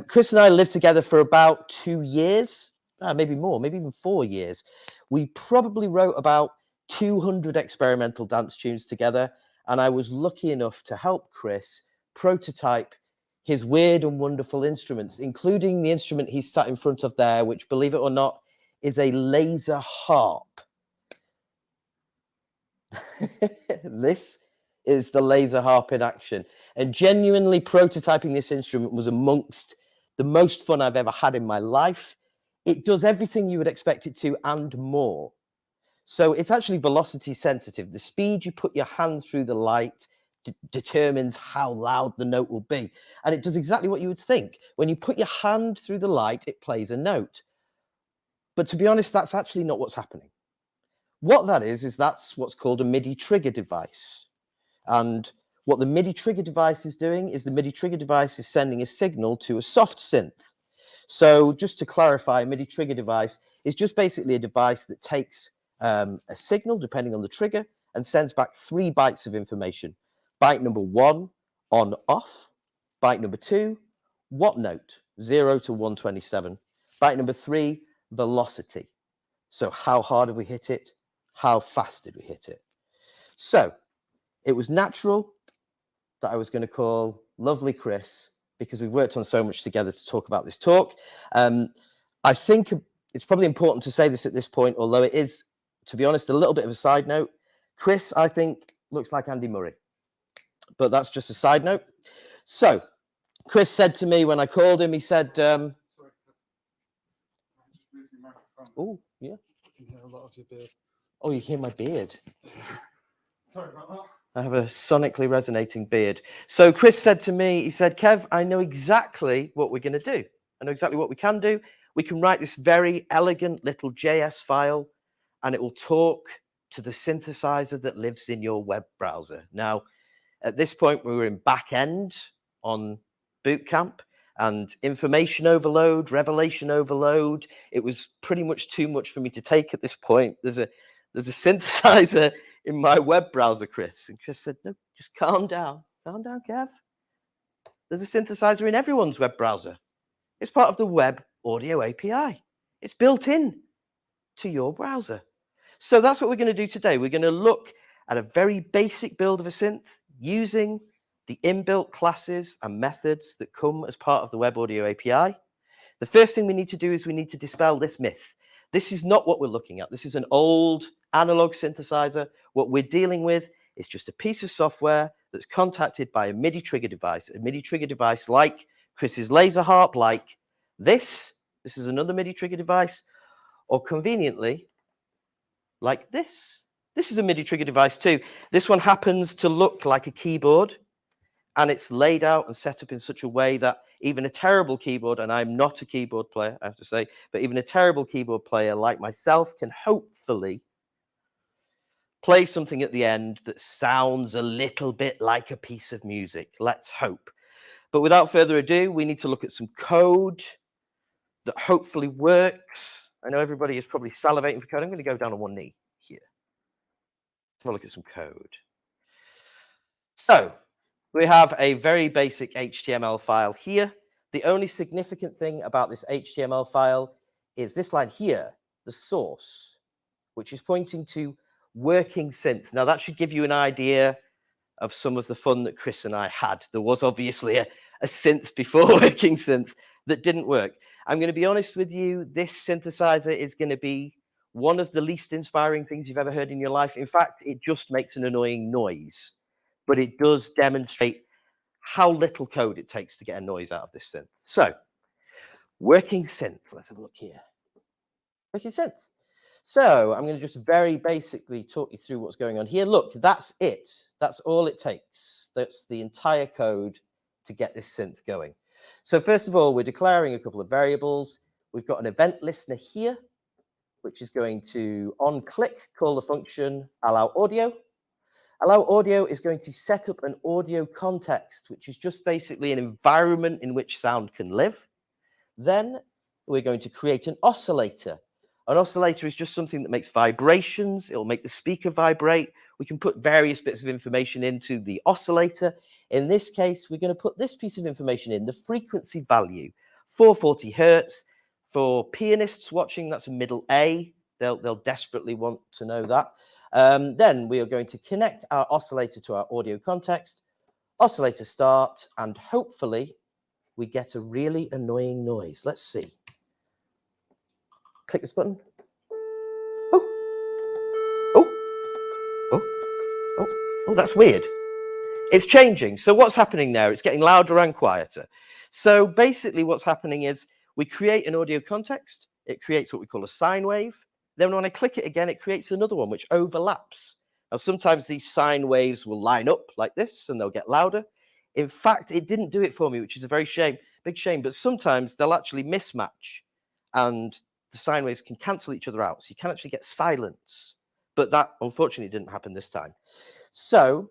Chris and I lived together for about 2 years, maybe more, maybe even 4 years. We probably wrote about 200 experimental dance tunes together. And I was lucky enough to help Chris prototype his weird and wonderful instruments, including the instrument he's sat in front of there, which, believe it or not, is a laser harp. This is the laser harp in action. And genuinely prototyping this instrument was amongst the most fun I've ever had in my life. It does everything you would expect it to and more. So it's actually velocity sensitive. The speed you put your hand through the light determines how loud the note will be. And it does exactly what you would think. When you put your hand through the light, it plays a note. But to be honest, that's actually not what's happening. What that is that's what's called a MIDI trigger device. And what the MIDI trigger device is doing is the MIDI trigger device is sending a signal to a soft synth. So just to clarify, a MIDI trigger device is just basically a device that takes a signal, depending on the trigger, and sends back 3 bytes of information. Byte number 1, on, off. Byte number 2, what note, 0 to 127. Byte number 3, velocity. So how hard have we hit it? How fast did we hit it? So it was natural that I was going to call lovely Chris, because we've worked on so much together to talk about this talk. I think it's probably important to say this at this point, although it is, to be honest, a little bit of a side note. Chris, I think, looks like Andy Murray, but that's just a side note. So Chris said to me when I called him, he said, Sorry, just move your microphone. oh, yeah. I can hear a lot of your beard. Oh, you hear my beard? Sorry about that. I have a sonically resonating beard. So Chris said to me, he said, Kev, I know exactly what we're going to do. I know exactly what we can do. We can write this very elegant little JS file, and it will talk to the synthesizer that lives in your web browser. Now, at this point, we were in back end on boot camp, and information overload, revelation overload. It was pretty much too much for me to take at this point. There's a synthesizer in my web browser, Chris. And Chris said, no, just calm down. Calm down, Kev. There's a synthesizer in everyone's web browser. It's part of the web audio API. It's built in to your browser. So that's what we're going to do today. We're going to look at a very basic build of a synth using the inbuilt classes and methods that come as part of the web audio API. The first thing we need to do is we need to dispel this myth. This is not what we're looking at. This is an old analog synthesizer. What we're dealing with is just a piece of software that's contacted by a MIDI trigger device like Chris's laser harp, like this. This is another MIDI trigger device, or conveniently, like this. This is a MIDI trigger device too. This one happens to look like a keyboard, and it's laid out and set up in such a way that even a terrible keyboard, and I'm not a keyboard player, I have to say, but even a terrible keyboard player like myself can hopefully play something at the end that sounds a little bit like a piece of music. Let's hope. But without further ado, we need to look at some code that hopefully works. I know everybody is probably salivating for code. I'm going to go down on one knee here. Have a look at some code. So we have a very basic HTML file here. The only significant thing about this HTML file is this line here, the source, which is pointing to working synth. Now that should give you an idea of some of the fun that Chris and I had. There was obviously a synth before working synth that didn't work. I'm going to be honest with you, this synthesizer is going to be one of the least inspiring things you've ever heard in your life. In fact, it just makes an annoying noise, but it does demonstrate how little code it takes to get a noise out of this synth. So, working synth, let's have a look here. Working synth. So I'm going to just very basically talk you through what's going on here. Look, that's it. That's all it takes. That's the entire code to get this synth going. So first of all, we're declaring a couple of variables. We've got an event listener here, which is going to, on click, call the function allow audio. Allow audio is going to set up an audio context, which is just basically an environment in which sound can live. Then we're going to create an oscillator. An oscillator is just something that makes vibrations. It'll make the speaker vibrate. We can put various bits of information into the oscillator. In this case, we're going to put this piece of information in, the frequency value, 440 hertz. For pianists watching, that's a middle A. They'll desperately want to know that. Then we are going to connect our oscillator to our audio context, oscillator start, and hopefully we get a really annoying noise. Let's see. Click this button. Oh, that's weird. It's changing. So what's happening there? It's getting louder and quieter. So basically what's happening is we create an audio context. It creates what we call a sine wave. Then when I click it again, it creates another one which overlaps. Now, sometimes these sine waves will line up like this and they'll get louder. In fact, it didn't do it for me, which is a very big shame. But sometimes they'll actually mismatch and the sine waves can cancel each other out. So you can actually get silence. But that, unfortunately, didn't happen this time. So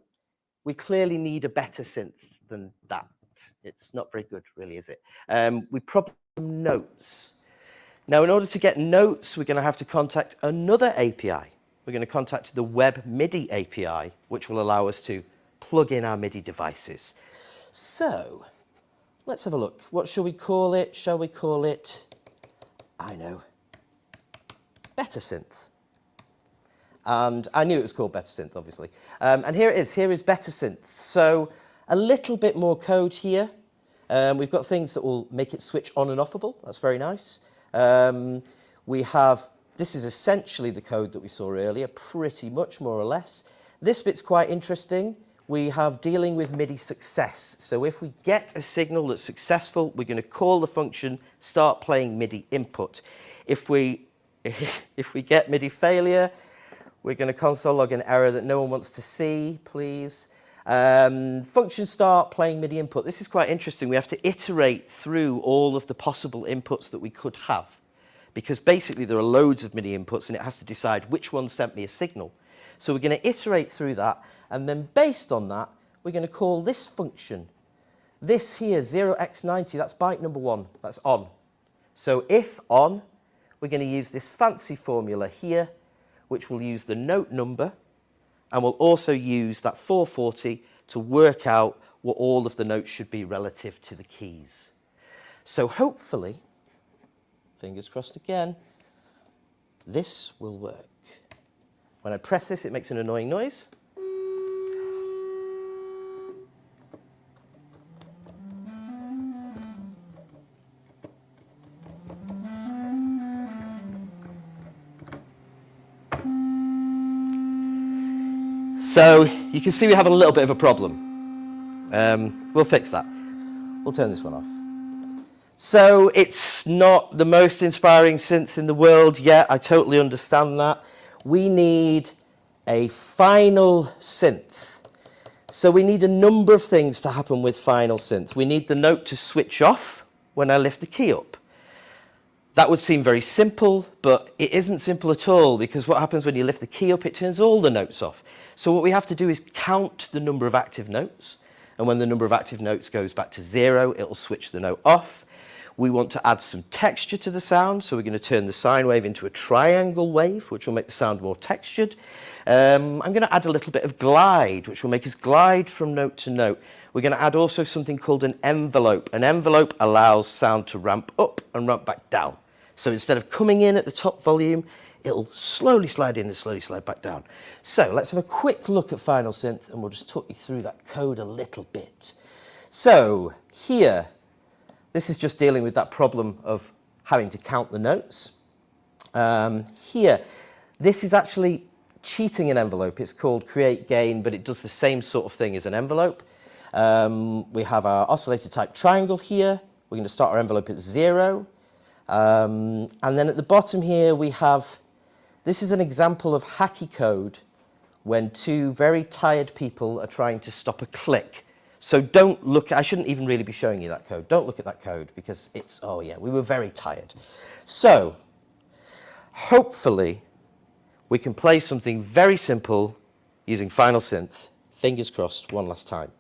we clearly need a better synth than that. It's not very good, really, is it? We probably have some notes. Now, in order to get notes, we're going to have to contact another API. We're going to contact the Web MIDI API, which will allow us to plug in our MIDI devices. So let's have a look. What shall we call it? Shall we call it, I know, Better Synth? And I knew it was called Better Synth, obviously. And here it is. Here is Better Synth. So a little bit more code here. We've got things that will make it switch on and offable. That's very nice. We have, this is essentially the code that we saw earlier, pretty much, more or less. This bit's quite interesting. We have dealing with MIDI success. So if we get a signal that's successful, we're going to call the function start playing MIDI input. If we get MIDI failure, we're going to console log an error that no one wants to see, please. Function start playing MIDI input. This is quite interesting. We have to iterate through all of the possible inputs that we could have, because basically there are loads of MIDI inputs and it has to decide which one sent me a signal. So we're going to iterate through that, and then based on that, we're going to call this function. This here, 0x90, that's byte number 1, that's on. So if on, we're going to use this fancy formula here, which will use the note number, and we'll also use that 440 to work out what all of the notes should be relative to the keys. So hopefully, fingers crossed again, this will work. When I press this, it makes an annoying noise. So you can see we have a little bit of a problem. We'll fix that. We'll turn this one off. So it's not the most inspiring synth in the world yet. I totally understand that. We need a final synth. So we need a number of things to happen with final synth. We need the note to switch off when I lift the key up. That would seem very simple, but it isn't simple at all, because what happens when you lift the key up, it turns all the notes off. So what we have to do is count the number of active notes. And when the number of active notes goes back to 0, it'll switch the note off. We want to add some texture to the sound. So we're going to turn the sine wave into a triangle wave, which will make the sound more textured. I'm going to add a little bit of glide, which will make us glide from note to note. We're going to add also something called an envelope. An envelope allows sound to ramp up and ramp back down. So instead of coming in at the top volume, it'll slowly slide in and slowly slide back down. So let's have a quick look at Final Synth, and we'll just talk you through that code a little bit. So here, this is just dealing with that problem of having to count the notes. Here, this is actually cheating an envelope. It's called create gain, but it does the same sort of thing as an envelope. We have our oscillator type triangle here. We're going to start our envelope at 0. And then at the bottom here we have, this is an example of hacky code when two very tired people are trying to stop a click. So don't look, I shouldn't even really be showing you that code. Don't look at that code because it's, oh yeah, we were very tired. So hopefully we can play something very simple using Final Synth. Fingers crossed, one last time.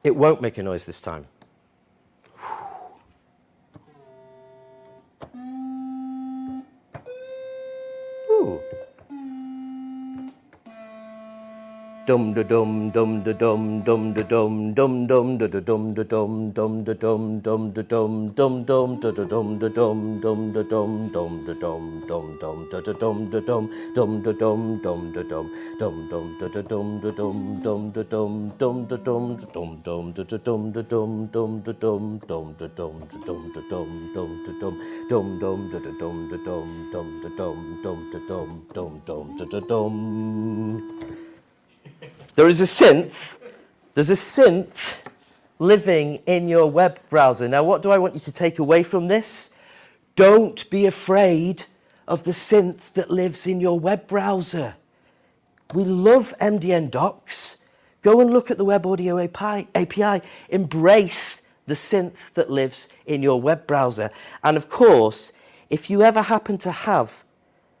It won't make a noise this time. Ooh. Dum da dum dum da dum dum da dum dum dum da da dum da dum dum da dum dum da dum dum dum da da dum da dum dum da dum dum da dum dum dum da da dum da dum dum da dum dum da dum dum dum da da dum da dum dum da dum dum da dum dum dum da da dum da dum dum da dum dum da dum da dum da dum dum da dum dum dum da da dum da dum dum da dum dum da dum dum dum da da dum. There is a synth, there's a synth living in your web browser. Now, what do I want you to take away from this? Don't be afraid of the synth that lives in your web browser. We love MDN docs. Go and look at the Web Audio API. Embrace the synth that lives in your web browser. And of course, if you ever happen to have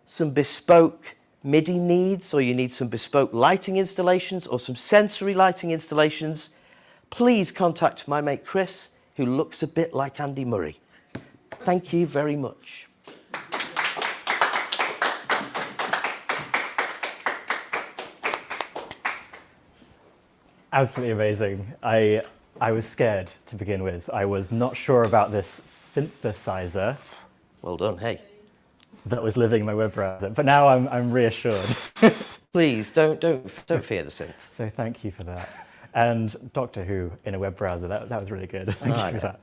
some bespoke MIDI needs, or you need some bespoke lighting installations or some sensory lighting installations, please contact my mate Chris, who looks a bit like Andy Murray. Thank you very much. Absolutely amazing. I was scared to begin with. I was not sure about this synthesizer Well done, hey. that was living in my web browser, but now I'm reassured. Please don't fear the synth. So thank you for that. And Doctor Who in a web browser, that was really good. Thank you for that.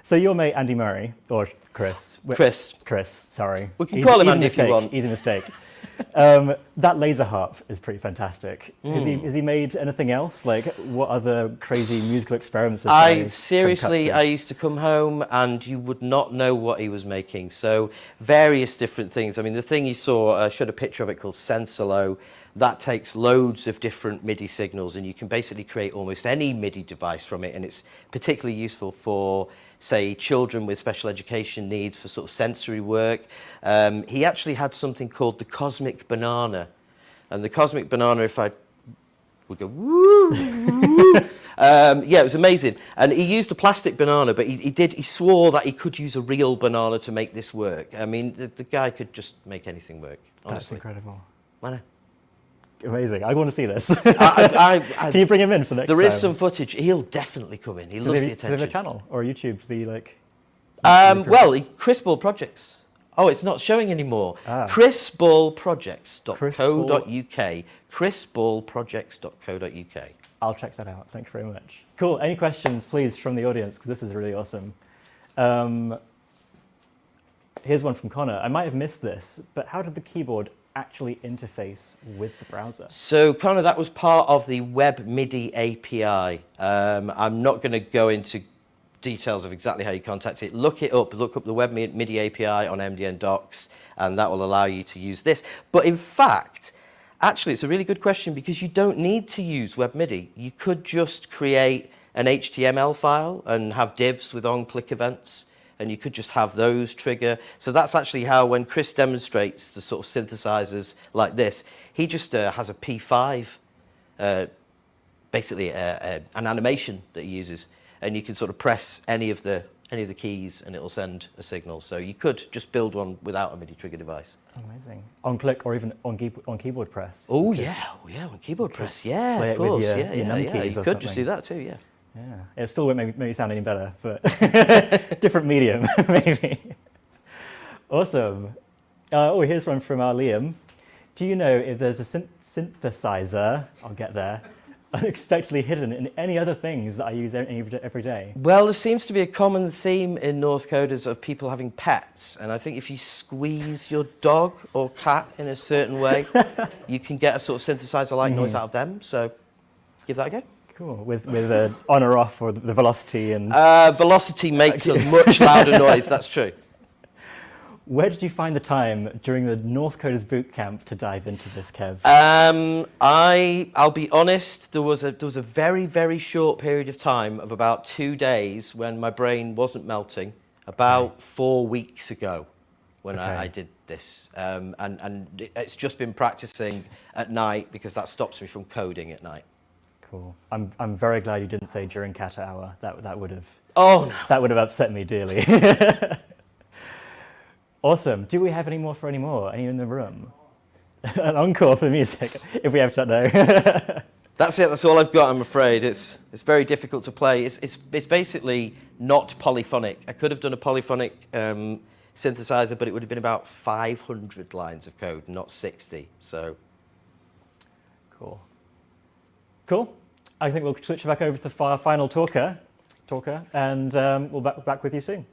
So your mate Andy Murray, or Chris. Chris, sorry. We can call him Andy if you want. Easy mistake. That laser harp is pretty fantastic. Has he made anything else? Like, what other crazy musical experiments? I used to come home and you would not know what he was making. So various different things. I mean, the thing you saw, I showed a picture of it called Sensolo. That takes loads of different MIDI signals and you can basically create almost any MIDI device from it. And it's particularly useful for, say, children with special education needs for sort of sensory work. He actually had something called the Cosmic Banana. And the Cosmic Banana, if I would go, woo, woo. Yeah, it was amazing. And he used a plastic banana, but he swore that he could use a real banana to make this work. I mean, the guy could just make anything work, honestly. That's incredible. I know. Amazing. I want to see this. Can you bring him in for next time? There is some footage. He'll definitely come in. He loves the attention. Does he have a channel or YouTube? Is he like... Well, Chris Ball Projects. Oh, it's not showing anymore. chrisballprojects.co.uk. chrisballprojects.co.uk. I'll check that out. Thank you very much. Cool. Any questions, please, from the audience? Because this is really awesome. Here's one from Connor. I might have missed this, but how did the keyboard actually interface with the browser? So, Connor, that was part of the Web MIDI API. I'm not going to go into details of exactly how you contact it. Look it up. Look up the Web MIDI API on MDN Docs, and that will allow you to use this. But in fact, actually, it's a really good question because you don't need to use Web MIDI. You could just create an HTML file and have divs with on-click events, and you could just have those trigger. So that's actually how, when Chris demonstrates the sort of synthesizers like this, he just has a P5, basically an animation that he uses, and you can sort of press any of the keys and it will send a signal. So you could just build one without a MIDI trigger device. Amazing. On click or even on keyboard press. Oh yeah, on keyboard press. Yeah, of course. You could just do that too. Yeah. Yeah, it still won't maybe sound any better, but different medium, maybe. Awesome. Oh, here's one from our Liam. Do you know if there's a synthesizer, I'll get there, unexpectedly hidden in any other things that I use every day? Well, there seems to be a common theme in Northcoders of people having pets, and I think if you squeeze your dog or cat in a certain way, you can get a sort of synthesizer-like noise out of them. So, give that a go. Cool. With on or off, or the velocity and. Velocity makes a much louder noise. That's true. Where did you find the time during the Northcoders boot camp to dive into this, Kev? I'll be honest. There was a very, very short period of time of about 2 days when my brain wasn't melting. About 4 weeks ago, when I did this, and it's just been practicing at night because that stops me from coding at night. Cool. I'm very glad you didn't say during cat hour. That would have. Oh no. That would have upset me dearly. Awesome. Do we have any more for any more? Any in the room? An encore for the music, if we have to know. That's it. That's all I've got. I'm afraid it's very difficult to play. It's basically not polyphonic. I could have done a polyphonic synthesizer, but it would have been about 500 lines of code, not 60. So cool. Cool. I think we'll switch back over to the final talker, and we'll back with you soon.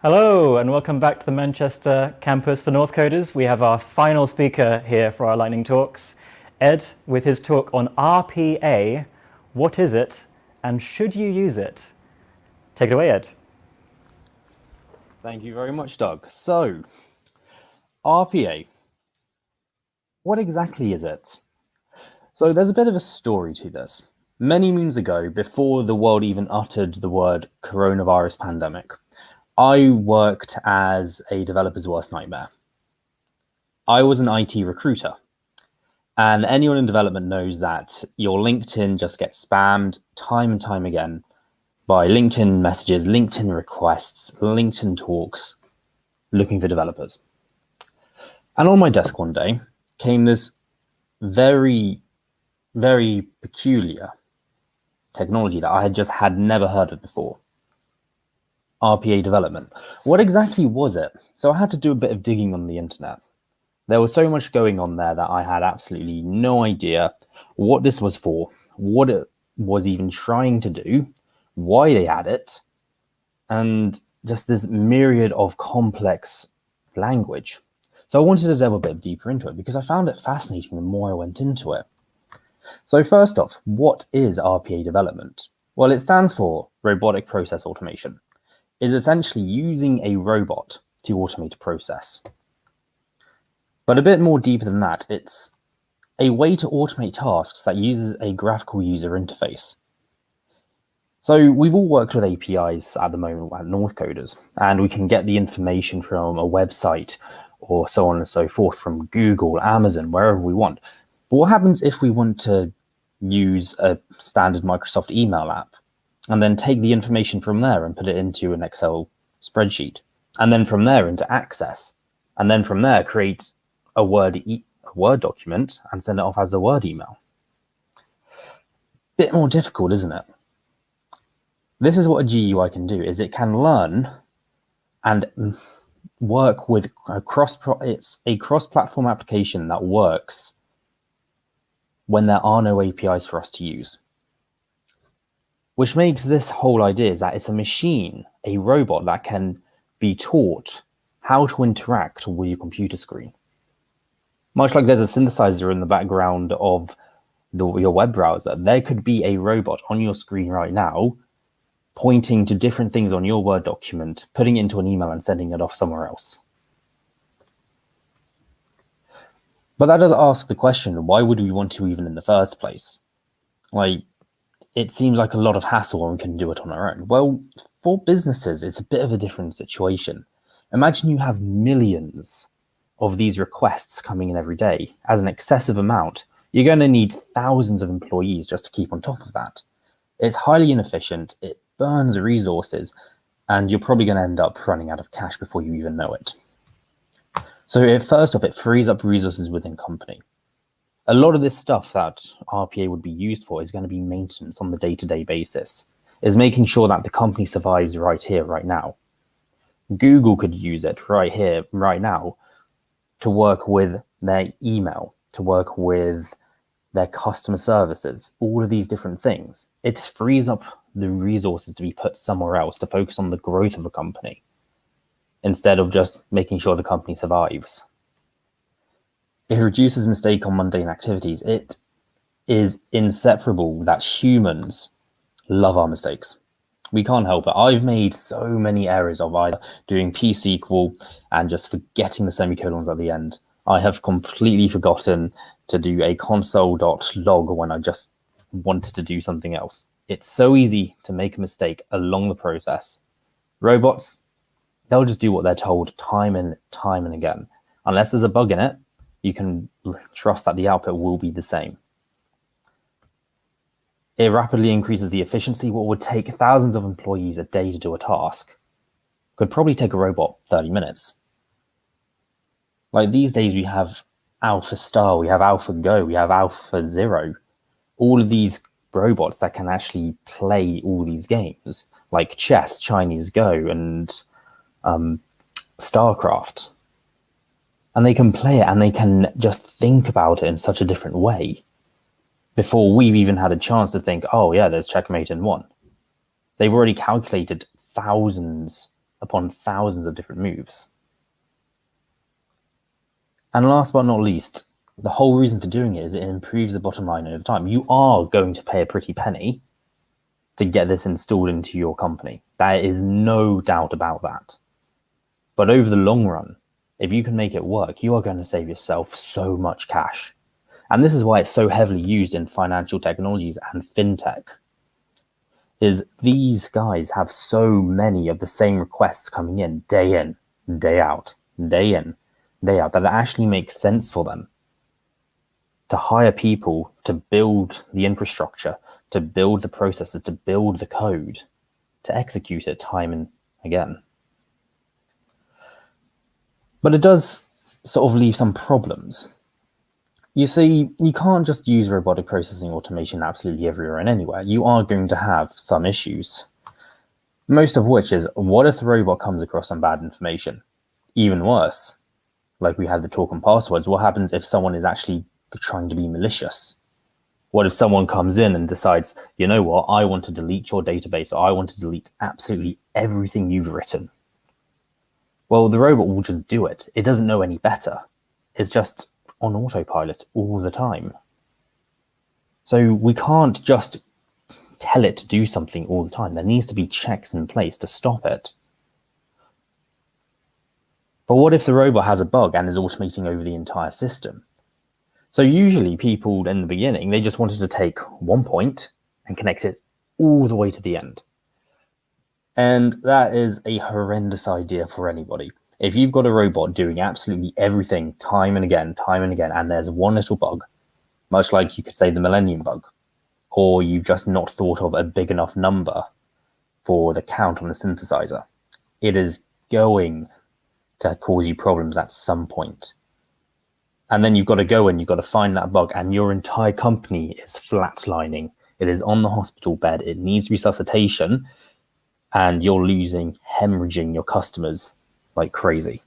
Hello, and welcome back to the Manchester campus for Northcoders. We have our final speaker here for our lightning talks, Ed, with his talk on RPA. What is it, and should you use it? Take it away, Ed. Thank you very much, Doug. So, RPA. What exactly is it? So there's a bit of a story to this. Many moons ago, before the world even uttered the word coronavirus pandemic, I worked as a developer's worst nightmare. I was an IT recruiter, and anyone in development knows that your LinkedIn just gets spammed time and time again by LinkedIn messages, LinkedIn requests, LinkedIn talks, looking for developers. And on my desk one day came this very, very peculiar technology that I had never heard of before. RPA development. What exactly was it? So I had to do a bit of digging on the internet. There was so much going on there that I had absolutely no idea what this was for, what it was even trying to do, why they had it, and just this myriad of complex language. So I wanted to delve a bit deeper into it because I found it fascinating the more I went into it. So first off, what is RPA development? Well, it stands for Robotic Process Automation. It's essentially using a robot to automate a process. But a bit more deeper than that, it's a way to automate tasks that uses a graphical user interface. So we've all worked with APIs at the moment at Northcoders, and we can get the information from a website or so on and so forth from Google, Amazon, wherever we want. But what happens if we want to use a standard Microsoft email app and then take the information from there and put it into an Excel spreadsheet and then from there into Access, and then from there create a Word document and send it off as a Word email. Bit more difficult, isn't it? This is what a GUI can do, is it can learn and work with it's a cross-platform application that works when there are no APIs for us to use. Which makes this whole idea is that it's a machine, a robot that can be taught how to interact with your computer screen. Much like there's a synthesizer in the background of your web browser, there could be a robot on your screen right now pointing to different things on your Word document, putting it into an email and sending it off somewhere else. But that does ask the question, why would we want to even in the first place? Like, it seems like a lot of hassle when we can do it on our own. Well, for businesses, it's a bit of a different situation. Imagine you have millions of these requests coming in every day. As an excessive amount, you're going to need thousands of employees just to keep on top of that. It's highly inefficient, it burns resources, and you're probably going to end up running out of cash before you even know it. So first off, it frees up resources within company. A lot of this stuff that RPA would be used for is going to be maintenance on the day-to-day basis, is making sure that the company survives right here, right now. Google could use it right here, right now, to work with their email, to work with their customer services, all of these different things. It frees up the resources to be put somewhere else to focus on the growth of a company, instead of just making sure the company survives. It reduces mistake on mundane activities. It is inseparable that humans love our mistakes. We can't help it. I've made so many errors of either doing P-SQL and just forgetting the semicolons at the end. I have completely forgotten to do a console.log when I just wanted to do something else. It's so easy to make a mistake along the process. Robots, they'll just do what they're told time and again. Unless there's a bug in it, you can trust that the output will be the same. It rapidly increases the efficiency. What would take thousands of employees a day to do a task could probably take a robot 30 minutes. Like these days we have Alpha Star, we have AlphaGo, we have AlphaZero. All of these robots that can actually play all these games, like chess, Chinese Go, and StarCraft. And they can play it and they can just think about it in such a different way before we've even had a chance to think, oh yeah, there's checkmate in one. They've already calculated thousands upon thousands of different moves. And last but not least, the whole reason for doing it is it improves the bottom line over time. You are going to pay a pretty penny to get this installed into your company. There is no doubt about that. But over the long run, if you can make it work, you are going to save yourself so much cash. And this is why it's so heavily used in financial technologies and fintech, is these guys have so many of the same requests coming in, day out, day in, day out, that it actually makes sense for them to hire people to build the infrastructure, to build the processes, to build the code, to execute it time and again. But it does sort of leave some problems. You see, you can't just use robotic processing automation absolutely everywhere and anywhere. You are going to have some issues. Most of which is, what if the robot comes across some bad information? Even worse, like we had the talk on passwords, what happens if someone is actually trying to be malicious? What if someone comes in and decides, you know what, I want to delete your database, or I want to delete absolutely everything you've written? Well, the robot will just do it. It doesn't know any better. It's just on autopilot all the time. So we can't just tell it to do something all the time. There needs to be checks in place to stop it. But what if the robot has a bug and is automating over the entire system? So usually people in the beginning, they just wanted to take one point and connect it all the way to the end. And that is a horrendous idea for anybody. If you've got a robot doing absolutely everything time and again, and there's one little bug, much like you could say the Millennium bug, or you've just not thought of a big enough number for the count on the synthesizer, it is going to cause you problems at some point. And then you've got to go and you've got to find that bug, and your entire company is flatlining. It is on the hospital bed. It needs resuscitation, and you're hemorrhaging your customers like crazy.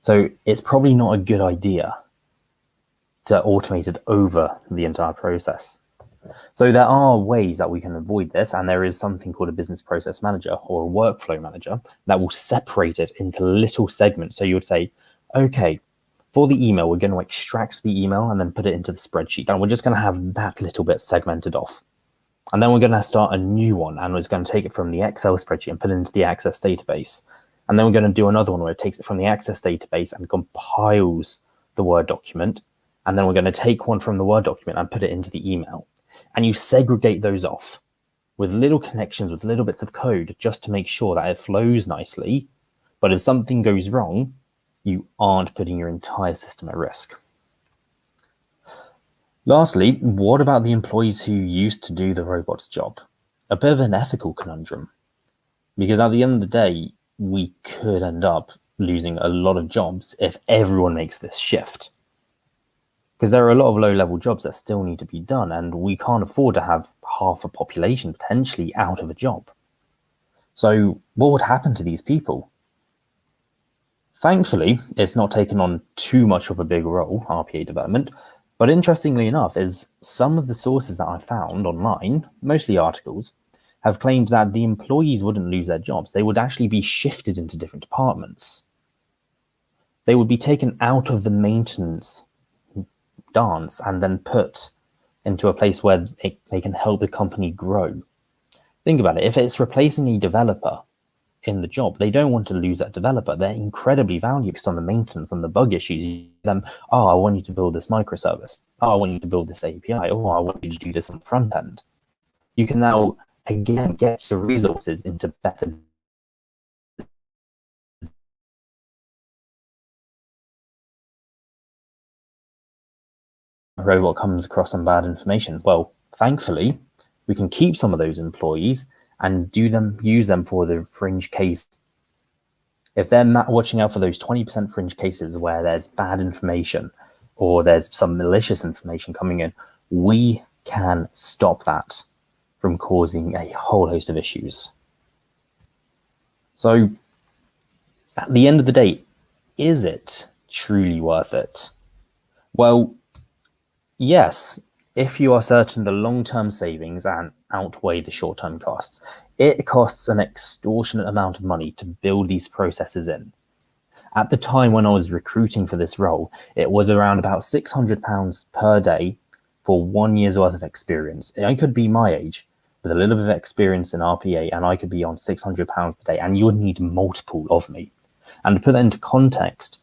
So it's probably not a good idea to automate it over the entire process. So there are ways that we can avoid this, and there is something called a business process manager or a workflow manager that will separate it into little segments. So you would say, okay, for the email, we're going to extract the email and then put it into the spreadsheet. And we're just going to have that little bit segmented off. And then we're going to start a new one, and it's going to take it from the Excel spreadsheet and put it into the Access database. And then we're going to do another one where it takes it from the Access database and compiles the Word document. And then we're going to take one from the Word document and put it into the email. And you segregate those off with little connections, with little bits of code, just to make sure that it flows nicely. But if something goes wrong, you aren't putting your entire system at risk. Lastly, what about the employees who used to do the robot's job? A bit of an ethical conundrum, because at the end of the day, we could end up losing a lot of jobs if everyone makes this shift. Because there are a lot of low-level jobs that still need to be done, and we can't afford to have half a population potentially out of a job. So what would happen to these people? Thankfully, it's not taken on too much of a big role, RPA development, but interestingly enough is some of the sources that I found online, mostly articles, have claimed that the employees wouldn't lose their jobs. They would actually be shifted into different departments. They would be taken out of the maintenance dance and then put into a place where they can help the company grow. Think about it. If it's replacing a developer in the job, they don't want to lose that developer. They're incredibly valuable on the maintenance and the bug issues. Them, oh, I want you to build this microservice. Oh, I want you to build this API. Oh, I want you to do this on the front end. You can now, again, get your resources into better. A robot comes across some bad information. Well, thankfully, we can keep some of those employees and use them for the fringe case. If they're watching out for those 20% fringe cases where there's bad information or there's some malicious information coming in, we can stop that from causing a whole host of issues. So at the end of the day, is it truly worth it? Well, yes, if you are certain the long-term savings and outweigh the short-term costs. It costs an extortionate amount of money to build these processes in. At the time when I was recruiting for this role, it was around about £600 per day for 1 year's worth of experience. I could be my age with a little bit of experience in RPA, and I could be on £600 per day, and you would need multiple of me. And to put that into context,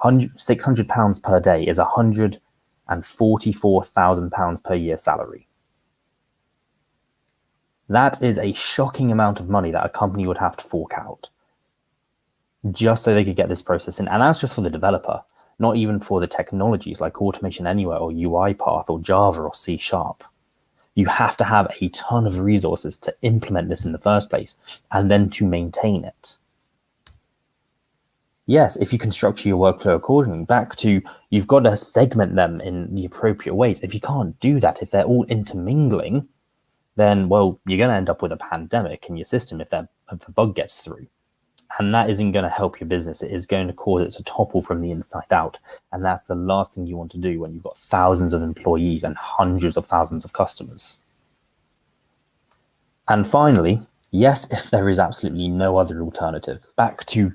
£600 per day is £144,000 per year salary. That is a shocking amount of money that a company would have to fork out just so they could get this process in. And that's just for the developer, not even for the technologies like Automation Anywhere or UiPath or Java or C#. You have to have a ton of resources to implement this in the first place and then to maintain it. Yes, if you can structure your workflow accordingly, back to you've got to segment them in the appropriate ways. If you can't do that, if they're all intermingling, then, well, you're going to end up with a pandemic in your system if a bug gets through. And that isn't going to help your business. It is going to cause it to topple from the inside out. And that's the last thing you want to do when you've got thousands of employees and hundreds of thousands of customers. And finally, yes, if there is absolutely no other alternative, back to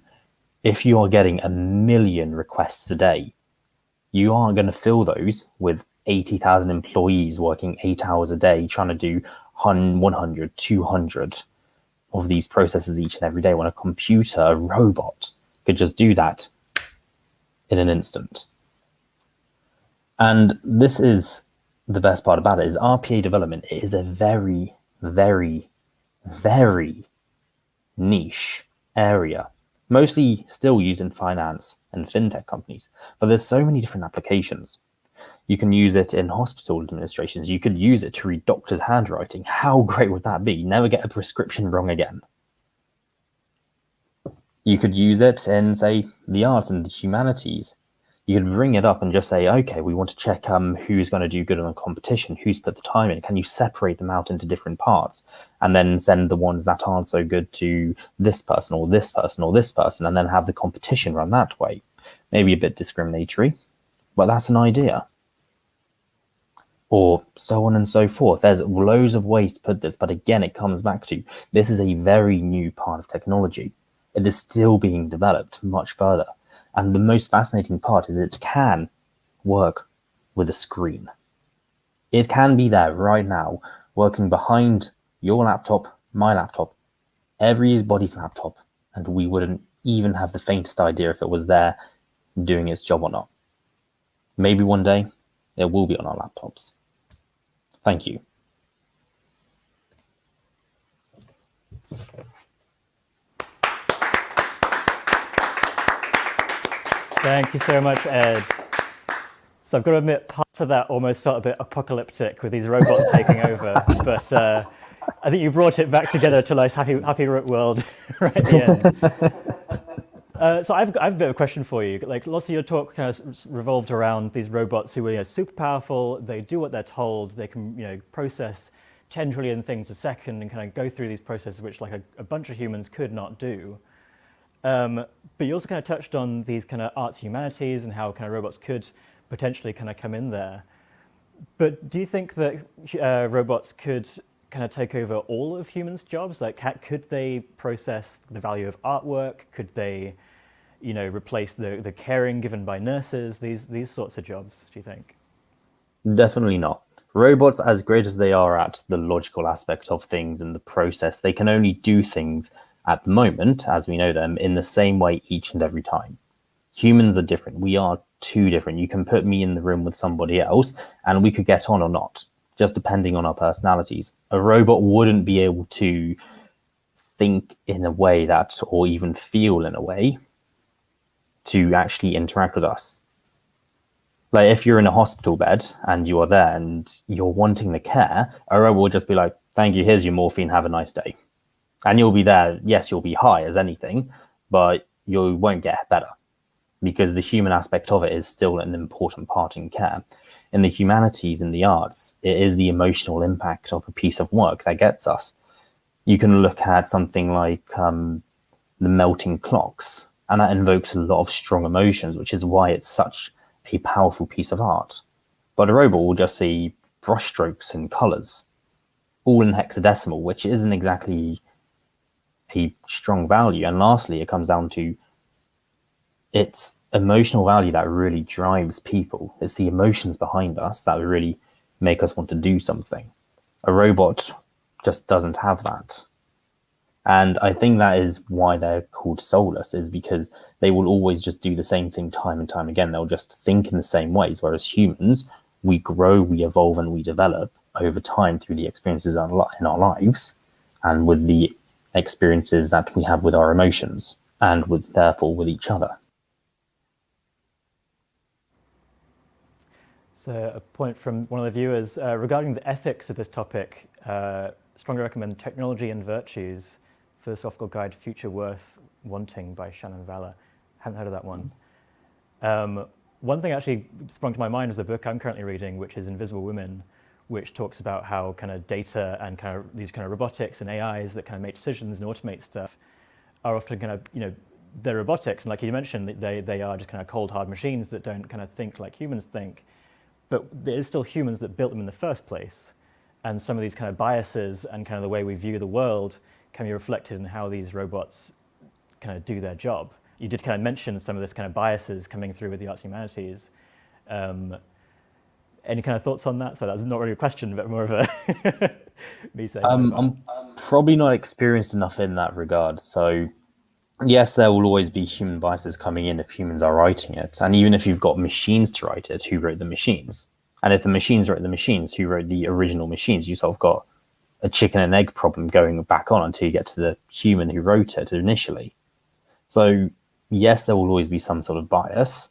if you are getting 1 million requests a day, you aren't going to fill those with 80,000 employees working 8 hours a day trying to do 100, 200 of these processes each and every day, when a computer, a robot, could just do that in an instant. And this is the best part about it, is RPA development is a very, very, very niche area, mostly still used in finance and fintech companies, but there's so many different applications. You can use it in hospital administrations. You could use it to read doctors' handwriting. How great would that be? Never get a prescription wrong again. You could use it in, say, the arts and the humanities. You could bring it up and just say, okay, we want to check who's going to do good on a competition, who's put the time in. Can you separate them out into different parts and then send the ones that aren't so good to this person or this person or this person, and then have the competition run that way? Maybe a bit discriminatory, but that's an idea. Or so on and so forth. There's loads of ways to put this, but again, it comes back to, this is a very new part of technology. It is still being developed much further. And the most fascinating part is it can work with a screen. It can be there right now, working behind your laptop, my laptop, everybody's laptop, and we wouldn't even have the faintest idea if it was there doing its job or not. Maybe one day it will be on our laptops. Thank you. Thank you so much, Ed. So I've got to admit, parts of that almost felt a bit apocalyptic with these robots taking over, but I think you brought it back together to a nice happy world right at the end. So I've a bit of a question for you. Like, lots of your talk kind of revolved around these robots who are super powerful. They do what they're told. They can process 10 trillion things a second and kind of go through these processes which like a bunch of humans could not do. But you also kind of touched on these kind of arts humanities and how kind of robots could potentially kind of come in there. But do you think that robots could kind of take over all of humans' jobs? Like, could they process the value of artwork? Could they, replace the caring given by nurses? These sorts of jobs, do you think? Definitely not. Robots, as great as they are at the logical aspect of things and the process, they can only do things at the moment, as we know them, in the same way each and every time. Humans are different. We are too different. You can put me in the room with somebody else and we could get on or not, just depending on our personalities. A robot wouldn't be able to think in a way that, or even feel in a way, to actually interact with us. Like, if you're in a hospital bed and you are there and you're wanting the care, a robot will just be like, thank you, here's your morphine, have a nice day. And you'll be there, yes, you'll be high as anything, but you won't get better because the human aspect of it is still an important part in care. In the humanities, in the arts, it is the emotional impact of a piece of work that gets us. You can look at something like the melting clocks, and that invokes a lot of strong emotions, which is why it's such a powerful piece of art. But a robot will just see brushstrokes and colors, all in hexadecimal, which isn't exactly a strong value. And lastly, it comes down to its emotional value that really drives people. It's the emotions behind us that really make us want to do something. A robot just doesn't have that. And I think that is why they're called soulless, is because they will always just do the same thing time and time again. They'll just think in the same ways, whereas humans, we grow, we evolve, and we develop over time through the experiences in our lives and with the experiences that we have with our emotions and therefore with each other. So a point from one of the viewers regarding the ethics of this topic, strongly recommend Technology and Virtues, Philosophical Guide to Future Worth Wanting by Shannon Valor. Haven't heard of that one. One thing actually sprung to my mind is the book I'm currently reading, which is Invisible Women, which talks about how kind of data and kind of these kind of robotics and AIs that kind of make decisions and automate stuff are often kind of, they're robotics. And like you mentioned, they are just kind of cold, hard machines that don't kind of think like humans think. But it is still humans that built them in the first place. And some of these kind of biases and kind of the way we view the world can be reflected in how these robots kind of do their job. You did kind of mention some of this kind of biases coming through with the arts and humanities. Any kind of thoughts on that? So that's not really a question, but more of a me saying. I'm probably not experienced enough in that regard. So yes, there will always be human biases coming in if humans are writing it. And even if you've got machines to write it, who wrote the machines? And if the machines wrote the machines, who wrote the original machines? You sort of got a chicken and egg problem going back on until you get to the human who wrote it initially. So yes, there will always be some sort of bias.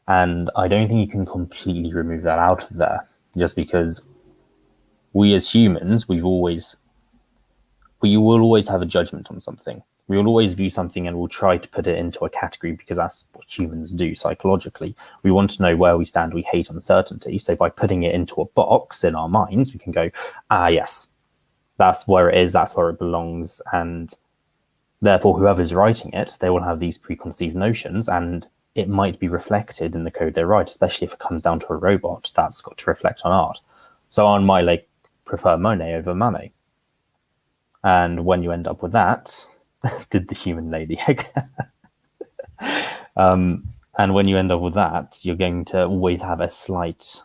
And I don't think you can completely remove that out of there, just because we as humans, we will always have a judgment on something. We will always view something and we'll try to put it into a category because that's what humans do psychologically. We want to know where we stand. We hate uncertainty. So by putting it into a box in our minds, we can go, yes, that's where it is. That's where it belongs. And therefore, whoever's writing it, they will have these preconceived notions, and it might be reflected in the code they write, especially if it comes down to a robot that's got to reflect on art. So I might prefer Monet over Manet. And when you end up with that, did the human lay the egg? And when you end up with that, you're going to always have a slight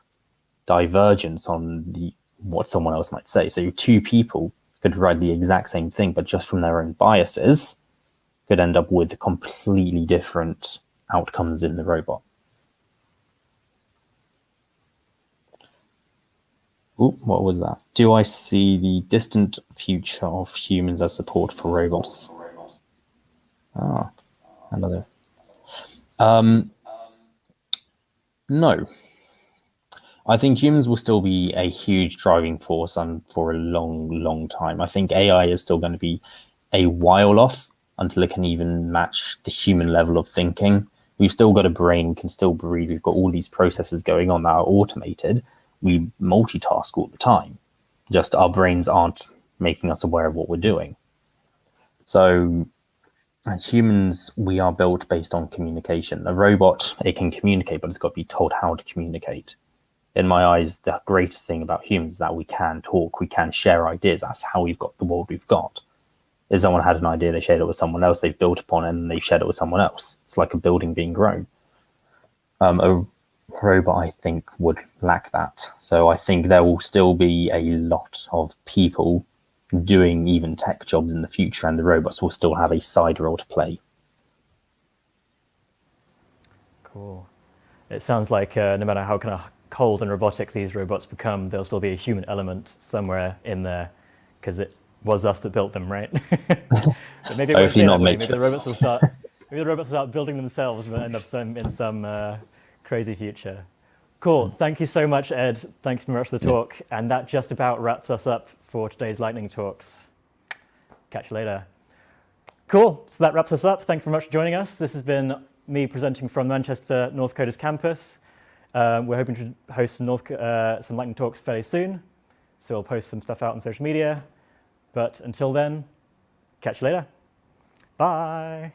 divergence on what someone else might say. So two people could write the exact same thing, but just from their own biases, could end up with completely different outcomes in the robot. Ooh, what was that? Do I see the distant future of humans as support for robots? Ah, another. No. I think humans will still be a huge driving force for a long, long time. I think AI is still going to be a while off until it can even match the human level of thinking. We've still got a brain, can still breathe. We've got all these processes going on that are automated. We multitask all the time. Just our brains aren't making us aware of what we're doing. So as humans, we are built based on communication. A robot, it can communicate, but it's got to be told how to communicate. In my eyes, the greatest thing about humans is that we can talk, we can share ideas. That's how we've got the world we've got. If someone had an idea, they shared it with someone else, they've built upon it, and they've shared it with someone else. It's like a building being grown. A robot, I think, would lack that. So I think there will still be a lot of people doing even tech jobs in the future, and the robots will still have a side role to play. Cool. It sounds like no matter how kind of cold and robotic these robots become, there'll still be a human element somewhere in there, because it was us that built them, right? But maybe it won't stay that way. Maybe the robots will start. Maybe the robots will start building themselves and end up in some crazy future. Cool. Thank you so much, Ed. Thanks very much for the talk. And that just about wraps us up for today's lightning talks. Catch you later. Cool. So that wraps us up. Thank you very much for joining us. This has been me presenting from Manchester Northcoders campus. We're hoping to host some lightning talks fairly soon. So we'll post some stuff out on social media. But until then, catch you later. Bye.